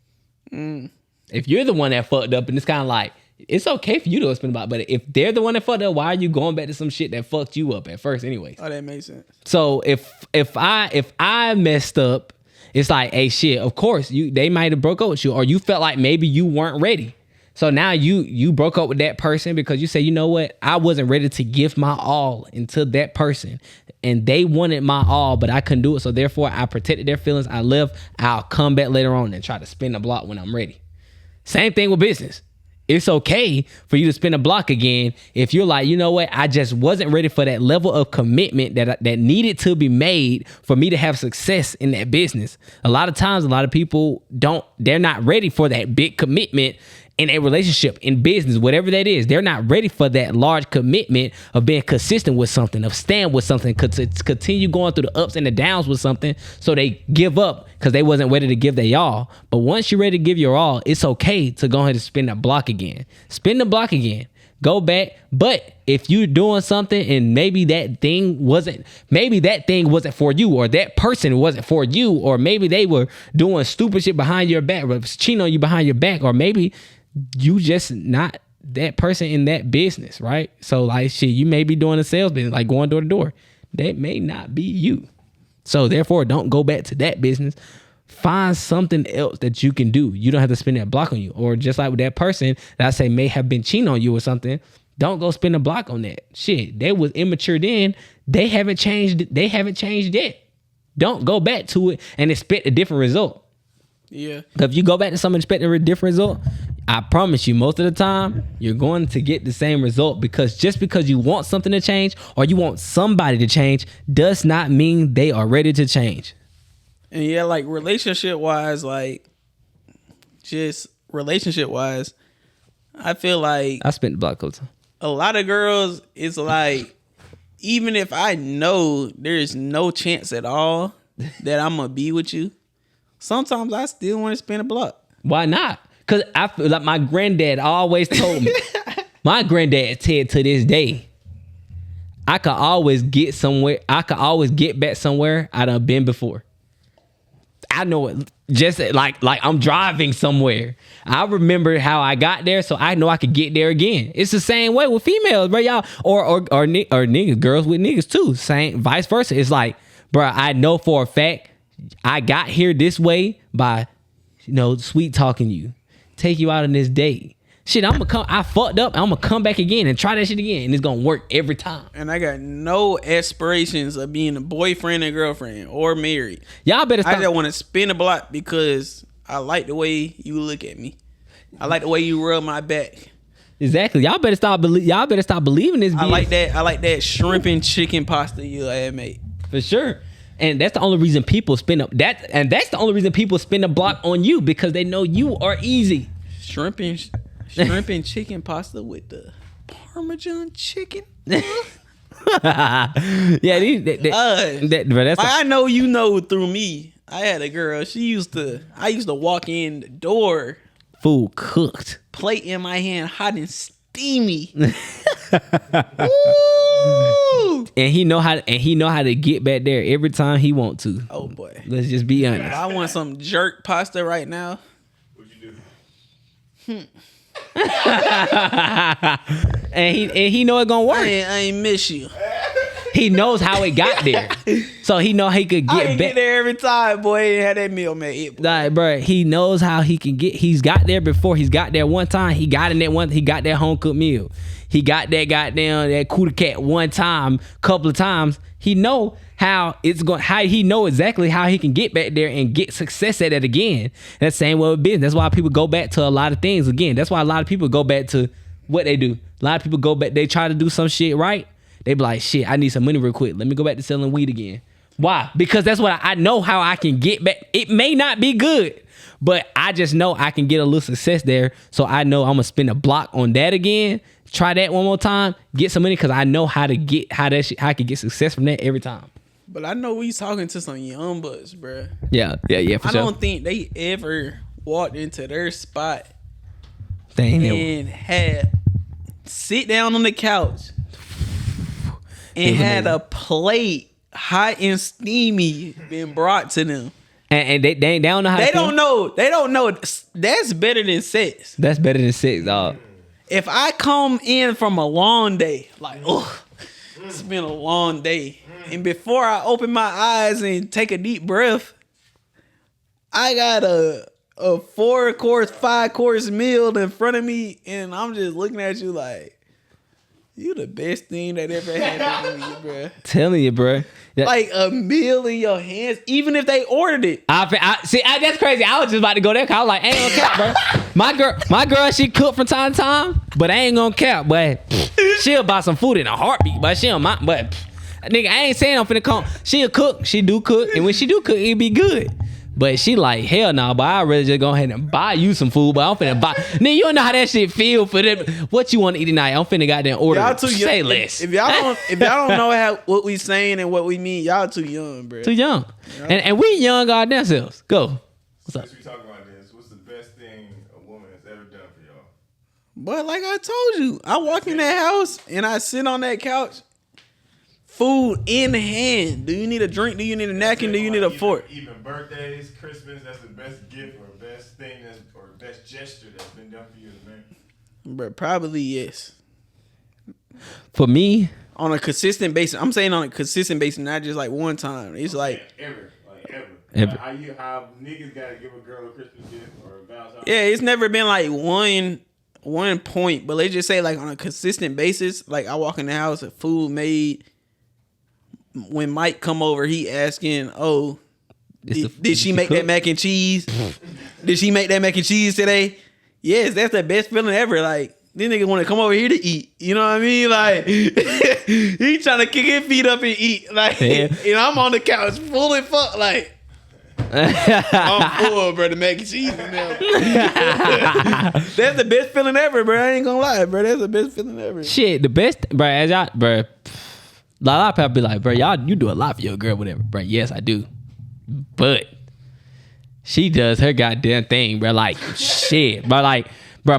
If you're the one that fucked up, and it's kind of like, it's okay for you to spend about, but if they're the one that fucked up, why are you going back to some shit that fucked you up at first anyways? Oh, that makes sense. So if I messed up, it's like, hey, shit, of course they might have broke up with you, or you felt like maybe you weren't ready. So now you broke up with that person because you say, you know what, I wasn't ready to give my all into that person, and they wanted my all, but I couldn't do it. So therefore, I protected their feelings. I left. I'll come back later on and try to spin the block when I'm ready. Same thing with business. It's okay for you to spin a block again if you're like, you know what, I just wasn't ready for that level of commitment that needed to be made for me to have success in that business. A lot of times, a lot of people they're not ready for that big commitment in a relationship, in business, whatever that is. They're not ready for that large commitment of being consistent with something, of staying with something, to continue going through the ups and the downs with something. So they give up because they wasn't ready to give their all. But once you're ready to give your all, it's okay to go ahead and spin the block again. Spin the block again. Go back. But if you're doing something and maybe that thing wasn't for you, or that person wasn't for you, or maybe they were doing stupid shit behind your back, or cheating on you behind your back, or maybe you just not that person in that business, right? So like, shit, you may be doing a sales business, like going door to door. That may not be you. So therefore, don't go back to that business. Find something else that you can do. You don't have to spin that block on you. Or just like with that person that I say may have been cheating on you or something, don't go spin a block on that. Shit, they was immature then. They haven't changed yet. Don't go back to it and expect a different result. Yeah. If you go back to something expecting a different result, I promise you, most of the time, you're going to get the same result, because just because you want something to change or you want somebody to change does not mean they are ready to change. And yeah, like relationship wise, I feel like I spent the block coach. a lot of girls, it's like, even if I know there's no chance at all that I'm gonna be with you, sometimes I still want to spin a block. Why not? Because I feel like my granddad always told me. My granddad said to this day, I could always get somewhere. I could always get back somewhere I done been before. I know it. Just like I'm driving somewhere. I remember how I got there, so I know I could get there again. It's the same way with females, bro, y'all, or niggas, girls with niggas too. Same, vice versa. It's like, bro, I know for a fact I got here this way by, sweet talking you, take you out on this date. Shit, I fucked up. I'm gonna come back again and try that shit again, and it's gonna work every time. And I got no aspirations of being a boyfriend and girlfriend or married. Y'all better stop. I just want to spin a block because I like the way you look at me. I like the way you rub my back. Exactly. Y'all better stop believing this. I like that shrimp and chicken pasta you had made. For sure. And that's the only reason people spin up that, and that's the only reason people spin a block on you, because they know you are easy. Shrimp and chicken pasta with the Parmesan chicken. Yeah, bro, that's I know you know through me. I had a girl. I used to walk in the door, food cooked, plate in my hand, hot and steamy. Woo! And he know how to get back there every time he want to. Oh boy, let's just be honest. If I want some jerk pasta right now. What'd you do? and he know it gonna work. I ain't miss you. He knows how it got there, so he know he could get back. Get there every time, boy. Had that meal made. Like, bro, he knows how he can get. He's got there before. He's got there one time. He got that home cooked meal. He got that goddamn that Kuda Cat one time, couple of times. He know how it's going. How he know exactly how he can get back there and get success at it again. That's the same way with business. That's why people go back to a lot of things again. That's why a lot of people go back to what they do. A lot of people go back. They try to do some shit right. They be like, shit, I need some money real quick. Let me go back to selling weed again. Why? Because that's what I know how I can get back. It may not be good, but I just know I can get a little success there. So I know I'm going to spend a block on that again. Try that one more time. Get some money, because I know how I can get success from that every time. But I know we talking to some young bucks, bro. Yeah, for sure. I don't think they ever walked into their spot and had sit down on the couch and had a plate hot and steamy been brought to them. And they don't know how. They to feel. don't know. They don't know. That's better than sex. That's better than sex, dog. If I come in from a long day, like, oh, it's been a long day, and before I open my eyes and take a deep breath, I got a 4-course, 5-course meal in front of me, and I'm just looking at you like, you the best thing that ever happened to me, bro. Telling you, bro. Like a meal in your hands, even if they ordered it. That's crazy. I was just about to go there because I was like, I ain't gonna cap, bro. My girl, she cook from time to time, but I ain't gonna cap, but she'll buy some food in a heartbeat, but she don't mind, but nigga, I ain't saying I'm finna come. She'll cook, she do cook, and when she do cook, it be good. But she like, hell no, but I'd rather just go ahead and buy you some food, but I'm finna buy. Nigga, you don't know how that shit feel for them. What you want to eat tonight? I'm finna goddamn order. Y'all too young. Say less. If y'all don't know what we saying and what we mean, y'all too young, bro. Too young. And we young goddamn selves. Go. What's up? Since we talking about this, what's the best thing a woman has ever done for y'all? But like I told you, I walk in that house and I sit on that couch, food in hand. Do you need a drink? Do you need a napkin? Do you need a fork? Even birthdays, Christmas, that's the best gift or best thing or best gesture that's been done for you as a man. But probably yes. For me, On a consistent basis. I'm saying on a consistent basis, not just like one time. It's like, Ever. Ever. Like how niggas gotta give a girl a Christmas gift or a Valentine's. yeah, it's never been like one point. But let's just say like on a consistent basis, like I walk in the house, food made. When Mike come over, he asking, "Oh, did she make that mac and cheese? Did she make that mac and cheese today?" Yes, that's the best feeling ever. Like this nigga want to come over here to eat. You know what I mean? Like he trying to kick his feet up and eat. Like, Yeah. and I'm on the couch full of fuck. Like I'm full, bro. The mac and cheese. That's the best feeling ever, bro. I ain't gonna lie, bro. That's the best feeling ever. shit, the best, bro. As y'all, bro. A lot of people be like, bro, y'all, you do a lot for your girl, whatever, bro. Yes, I do, but she does her goddamn thing, bro. Like shit, but like, bro,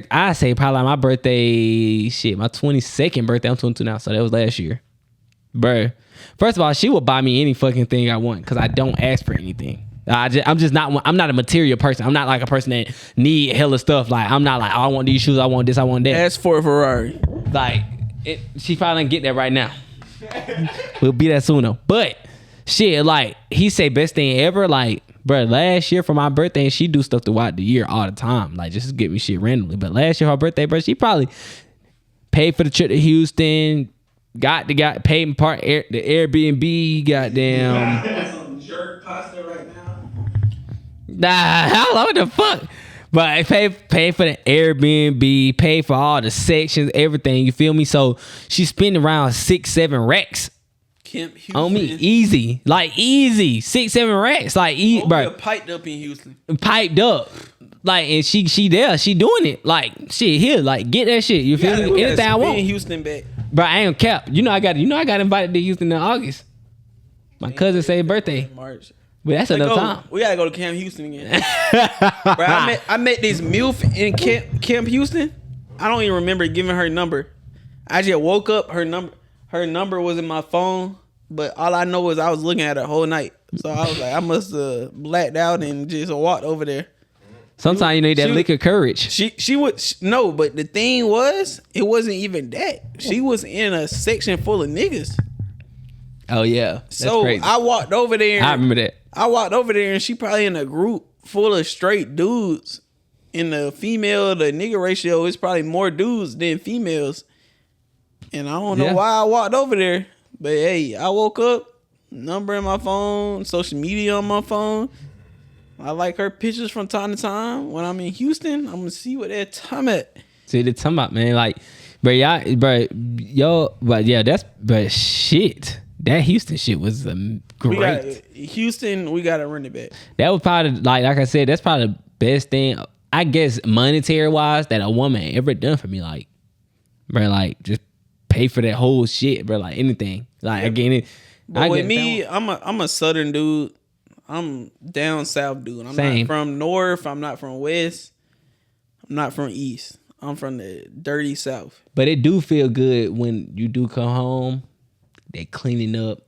I say probably like my birthday, shit, my 22nd birthday. I'm 22 now, so that was last year, bro. First of all, she will buy me any fucking thing I want because I don't ask for anything. I'm not a material person. I'm not like a person that need hella stuff. Like I'm not like, oh, I want these shoes, I want this, I want that. Ask for a Ferrari. Like she probably didn't get that right now. We'll be that soon though. But shit, like he say best thing ever. Like, bro, last year for my birthday, she do stuff throughout the year all the time. Like just to get me shit randomly. But last year for her birthday, bro, she probably paid for the trip to Houston. Got paid in part the Airbnb. Goddamn. That's some jerk pasta right now. Nah, what the fuck? But I pay for the Airbnb, pay for all the sections, everything. You feel me? So she spent around 6-7 racks Kemp Houston. on me, easy, like easy, 6-7 racks, like bro, Piped up in Houston. piped up, like, and she there, she doing it, like shit here, like get that shit. You feel me? Anything I want, Houston back. bro. I ain't cap. I got invited to Houston in August. My cousin said birthday, March. but that's another time. We gotta go to Camp Houston again. Bro, I met this MILF in Camp Houston. I don't even remember giving her number. I just woke up. Her number was in my phone, but all I know is I was looking at her whole night. So I was like, I must have blacked out and just walked over there. Sometimes you need that lick of courage. She would no, but the thing was, it wasn't even that. She was in a section full of niggas. Oh yeah, that's So crazy. I walked over there. I remember that. I walked over there and she probably in a group full of straight dudes. In the female to nigga ratio, it's probably more dudes than females. And I don't know Yeah. why I walked over there. But hey, I woke up, number in my phone, social media on my phone. I like her pictures from time to time. When I'm in Houston, I'm gonna see what they're talking at. See, they talking about, man, like, but y'all, but yo, but yeah, but shit. That Houston shit was great. Houston, we gotta run it back. That was probably like I said, that's probably the best thing, I guess, monetary wise, that a woman ever done for me. Like, bro, like just pay for that whole shit, bro. Like anything. Like again, it. But with me, I'm a southern dude. I'm down south dude. I'm Same. not from north. I'm not from west. I'm not from east. I'm from the dirty south. But it do feel good when you do come home. They cleaning up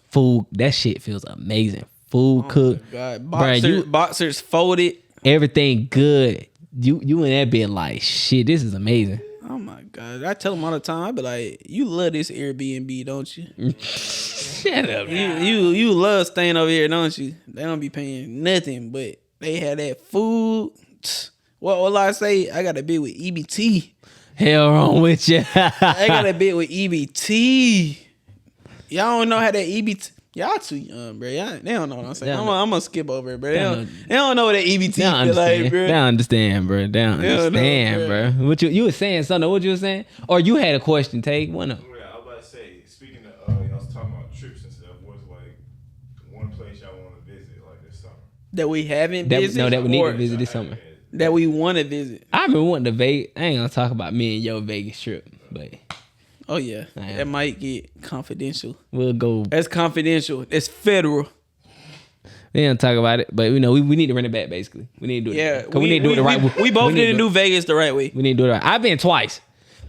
food. That shit feels amazing. food cooked, God, Bruh, boxers folded. everything good. You in that bed like shit. This is amazing. Oh my God! I tell them all the time. I be like, "You love this Airbnb, don't you? Shut up. You love staying over here, don't you? They don't be paying nothing, but they had that food. What will I say? I got a bid with EBT. Hell wrong with you. I got a bid with EBT. Y'all don't know how that EBT. Y'all too young, bro. They don't know what I'm saying. I'm gonna skip over it, bro. They don't know what that EBT feel like, bro. They don't understand, bro. They don't understand, bro. What you was saying, something? What you was saying? Or you had a question, Take one of. Yeah, I was about to say, speaking of, y'all was talking about trips and stuff. What's like one place y'all want to visit like this summer? That we haven't visited. No, that we need or to visit this summer. That we want to visit. I've been wanting to Vegas. I ain't gonna talk about me and your Vegas trip, but Oh yeah, Damn. that might get confidential. we'll go. That's confidential. It's federal. We don't talk about it, but we need to run it back. Basically, we need to do it. Yeah, 'Cause we need to do it the right way. We both need need to do Vegas the right way. We need to do it right. I've been twice.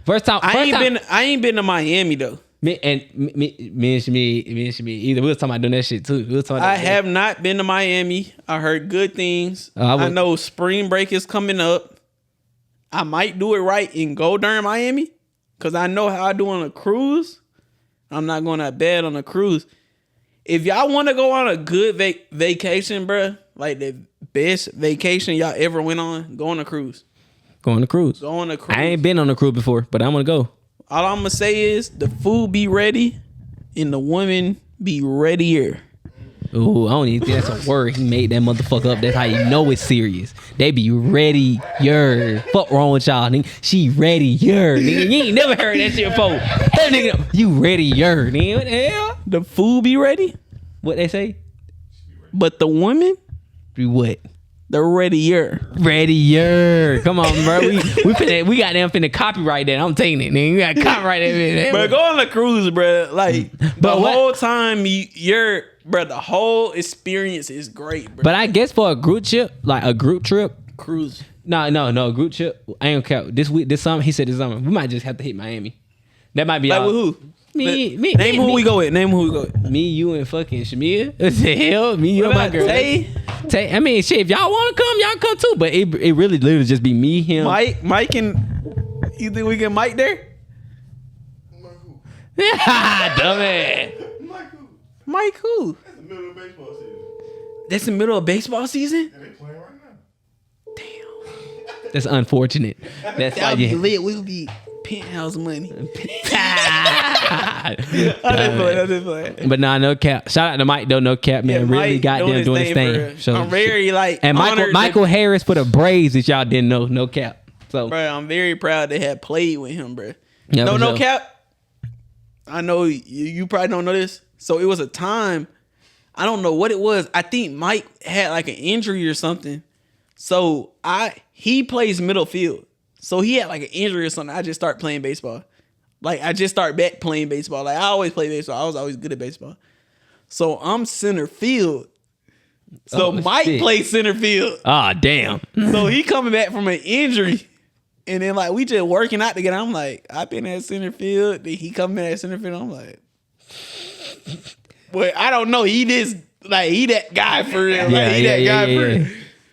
First time. I ain't been to Miami though. Me and Shmi either. We was talking about doing that shit too. We was talking about I that. have not been to Miami. I heard good things. I I know spring break is coming up. I might do it right and go during Miami because I know how I do on a cruise. I'm not going to bed on a cruise. If y'all want to go on a good vacation, bruh, like the best vacation y'all ever went on, go on a cruise. Go on the cruise. Go on a cruise. I ain't been on a cruise before, but I'm gonna go. All I'm going to say is the food be ready and the women be readier. Ooh, I don't even think that's a word. He made that motherfucker up. That's how you know it's serious. They be ready, fuck wrong with y'all, nigga. She ready, nigga. You ain't never heard that shit before. That nigga, you ready, nigga. What the hell? The food be ready, What they say? but the women, Be what? the readier. Ready, Come on, bro. We got them finna copyright that. I'm taking it, nigga. We got to copyright that bitch. But go on a cruise, bro. Like the what- whole time the whole experience is great, bro. But I guess for a group trip, like a group trip, Cruise. no, group trip. I ain't gonna count. This summer, he said this summer, we might just have to hit Miami. That might be Like all. with who? Me, Name who we go with. Name who we go with. Me, you, and fucking Shamir. What the hell? Me, you, and my girl. Tay, I mean, shit. If y'all want to come, y'all come too. But it really literally just be me, him. Mike, and you think we can Mike there? Dumbass. Like who? Mike who? It's the middle of baseball season. That's the middle of baseball season. And they playing right now. That's unfortunate. That's why That'll be you. lit. We'll be penthouse money. Dumbass. I just play. But nah, no cap. Shout out to Mike though, no cap, man. Yeah, really Mike got them doing his for thing. real. So, I'm very like and honored Michael Harris for the Braves that y'all didn't know, no cap. So bro, I'm very proud to have played with him, bro. Yeah, for no sure. cap. I know you probably don't know this. So it was a time, I don't know what it was. I think Mike had like an injury or something. So he plays middle field. So he had like an injury or something. I just started playing baseball. Like I just started back playing baseball. Like I always play baseball. I was always good at baseball. So I'm center field. So Oh, Mike shit. plays center field. ah, damn. So he coming back from an injury. And then like we just working out together. I'm like, I've been at center field. Then he coming at center field. I'm like, well, I don't know. He that guy for real. Like, he that guy for real.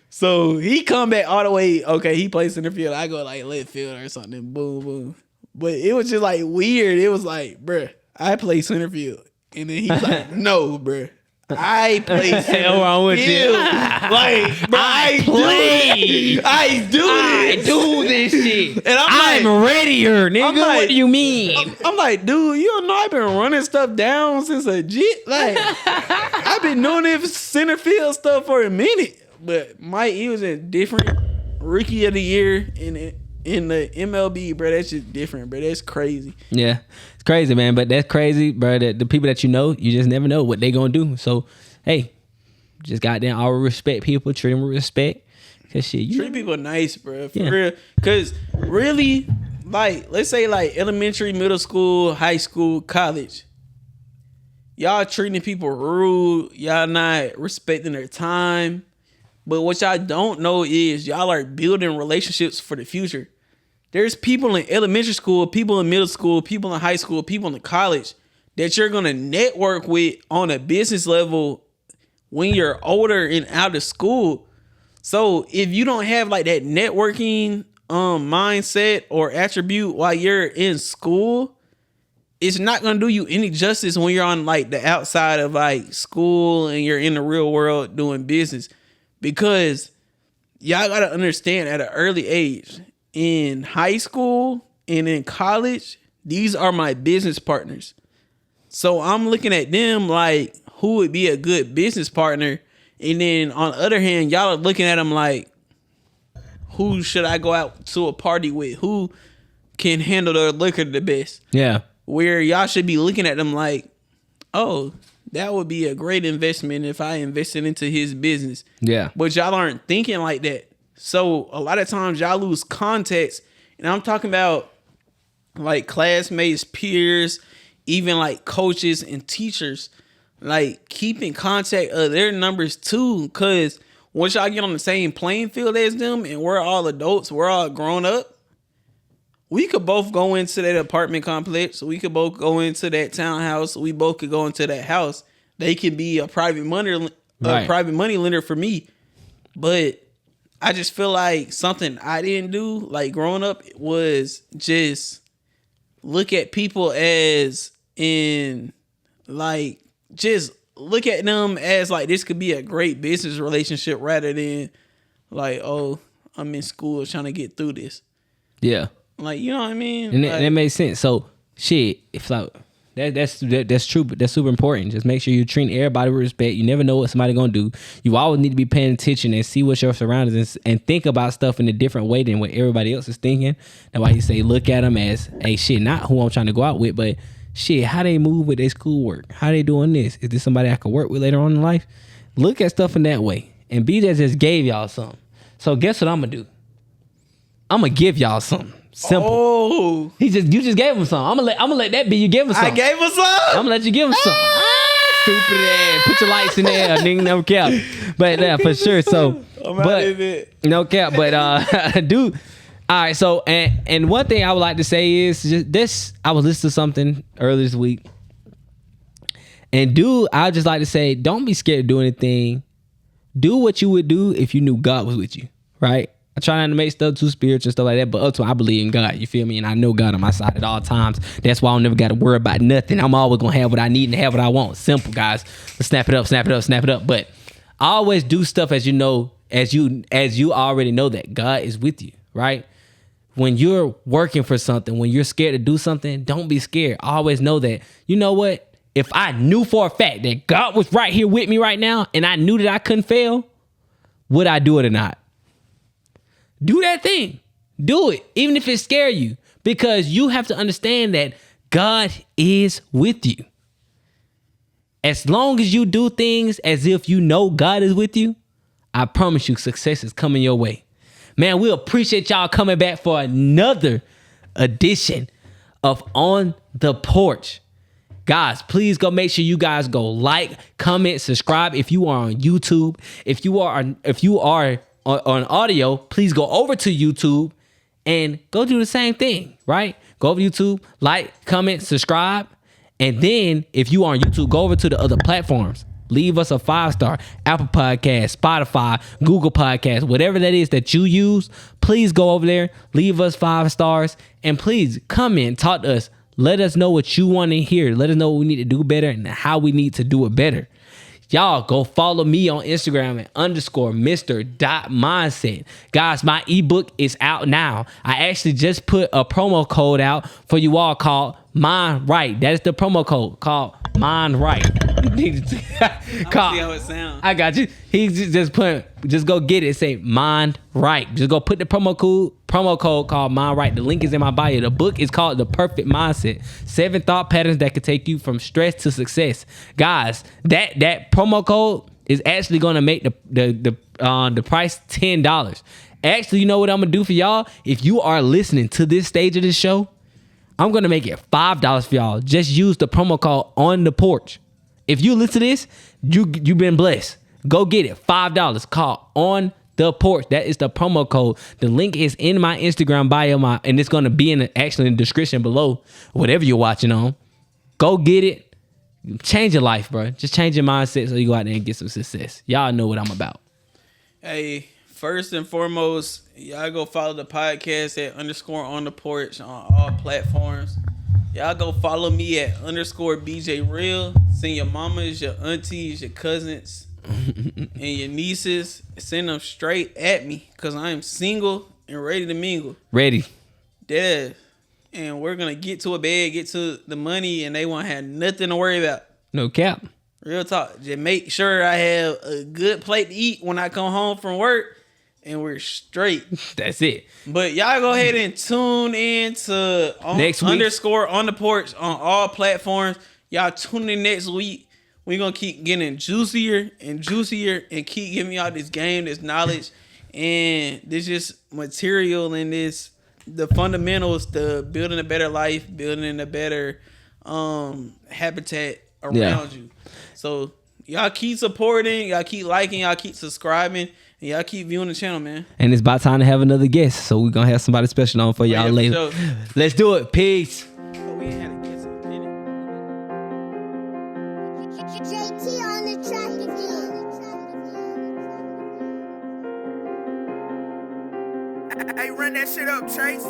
So he come back all the way. Okay, he plays center field. I go like left field or something. Boom, boom. But it was just like weird. It was like, bruh, I play center field. And then he's like, no, bruh. I play center Hell wrong with you. field. Like, bro, I do this shit. And I'm I'm readier, nigga. I'm like- what do you mean? I'm like, dude, you don't know I've been running stuff down since a jit. Like, I've been doing this center field stuff for a minute. But Mike, he was a different rookie of the year in the MLB, bro. That's just different, bro. That's crazy. Yeah, it's crazy, man. But that's crazy, bro. That the people that you know, you just never know what they gonna do. So, hey, just goddamn, all respect people, treat them with respect. Cause shit, you Treat people nice, bro. For Yeah. real. Cause really, like, let's say like elementary, middle school, high school, college. Y'all treating people rude. Y'all not respecting their time. But what y'all don't know is y'all are building relationships for the future. There's people in elementary school, people in middle school, people in high school, people in college that you're going to network with on a business level when you're older and out of school. So if you don't have like that networking mindset or attribute while you're in school, it's not gonna do you any justice when you're on like the outside of like school and you're in the real world doing business. Because y'all gotta understand at an early age, in high school and in college, these are my business partners. So I'm looking at them like who would be a good business partner. And then on the other hand, y'all are looking at them like, who should I go out to a party with? Who can handle the liquor the best? Yeah. Where y'all should be looking at them like, oh, that would be a great investment if I invested into his business. Yeah. But y'all aren't thinking like that. So a lot of times y'all lose context. And I'm talking about like classmates, peers, even like coaches and teachers. Like keeping contact of their numbers too. Because once y'all get on the same playing field as them and we're all adults, we're all grown up, we could both go into that apartment complex. We could both go into that townhouse. We both could go into that house. They could be a private money lender for me. But I just feel like something I didn't do like growing up was just look at people as in like just look at them as like this could be a great business relationship rather than like, oh, I'm in school trying to get through this. Yeah. Like, you know what I mean? And like, that makes sense. So shit, if like that's true, but that's super important. Just make sure you treat everybody with respect. You never know what somebody gonna do. You always need to be paying attention and see what's your surroundings and think about stuff in a different way than what everybody else is thinking. That's why you say look at them as, hey, shit, not who I'm trying to go out with, but shit, how they move with their schoolwork, how they doing this. Is this somebody I could work with later on in life? Look at stuff in that way. And BJ just gave y'all something. So guess what I'm gonna do? I'm gonna give y'all something. Simple. Oh, You just gave him some. I'm gonna let that be. You gave him some. I gave us some. I'm gonna let you give him some. Stupid ass. Put your lights in there, nigga. No cap. But yeah, for sure. So, no cap. But dude. All right. So and one thing I would like to say is just this. I was listening to something earlier this week, and dude, I would just like to say, don't be scared to do anything. Do what you would do if you knew God was with you. Right. I try not to make stuff too spiritual and stuff like that, but ultimately I believe in God, you feel me? And I know God on my side at all times. That's why I don't never got to worry about nothing. I'm always going to have what I need and have what I want. Simple, guys. Let's snap it up. But I always do stuff as you know, as you already know that God is with you, right? When you're working for something, when you're scared to do something, don't be scared. Always know that, you know what? If I knew for a fact that God was right here with me right now and I knew that I couldn't fail, would I do it or not? Do that thing. Do it, even if it scares you, because you have to understand that God is with you. As long as you do things as if you know God is with you, I promise you success is coming your way. Man, we appreciate y'all coming back for another edition of On the Porch. Guys, please go make sure you guys go like, comment, subscribe. If you are on YouTube, if you are on audio, please go over to YouTube and go do the same thing, right? Go over to YouTube, like, comment, subscribe. And then if you are on YouTube, go over to the other platforms. Leave us a 5-star, Apple Podcast, Spotify, Google Podcast, whatever that is that you use. Please go over there, leave us 5 stars, and please comment, talk to us. Let us know what you want to hear. Let us know what we need to do better and how we need to do it better. Y'all go follow me on Instagram at _Mr.Mindset. Guys, my ebook is out now. I actually just put a promo code out for you all called Mind Right. That is the promo code called Mind Right. see how it sounds. I got you. He's just go get it. Say Mind Right. Just go put the promo code called Mind Right. The link is in my bio. The book is called The Perfect Mindset. 7 thought patterns that could take you from stress to success. Guys, that promo code is actually going to make the price $10. Actually, you know what I'm gonna do for y'all? If you are listening to this stage of this show, I'm gonna make it $5 for y'all. Just use the promo code On the Porch. If you listen to this, you've been blessed. Go get it. $5. Call On the Porch. That is the promo code. The link is in my Instagram bio, and it's gonna be in the description below, whatever you're watching on. Go get it. change your life, bro. Just change your mindset so you go out there and get some success. Y'all know what I'm about. Hey, first and foremost, y'all go follow the podcast at _on_the_porch on all platforms. Y'all go follow me at _BJ Real. Send your mamas, your aunties, your cousins, and your nieces. Send them straight at me because I am single and ready to mingle. Ready. Yeah. And we're going to get to a bed, get to the money, and they won't have nothing to worry about. No cap. Real talk. Just make sure I have a good plate to eat when I come home from work, and we're straight. That's it. But y'all go ahead and tune in to Next week. _on_the_porch on all platforms. Y'all tune in next week. We're going to keep getting juicier and juicier and keep giving y'all this game, this knowledge, and this just material and this, the fundamentals to building a better life, building a better habitat around you. So y'all keep supporting, y'all keep liking, y'all keep subscribing, and y'all keep viewing the channel, man. And it's about time to have another guest. So we're going to have somebody special on for y'all yeah, later. for sure. Let's do it. Peace. Oh, we ain't had a guest in a minute. JT on the track again. Hey, run that shit up, Chase.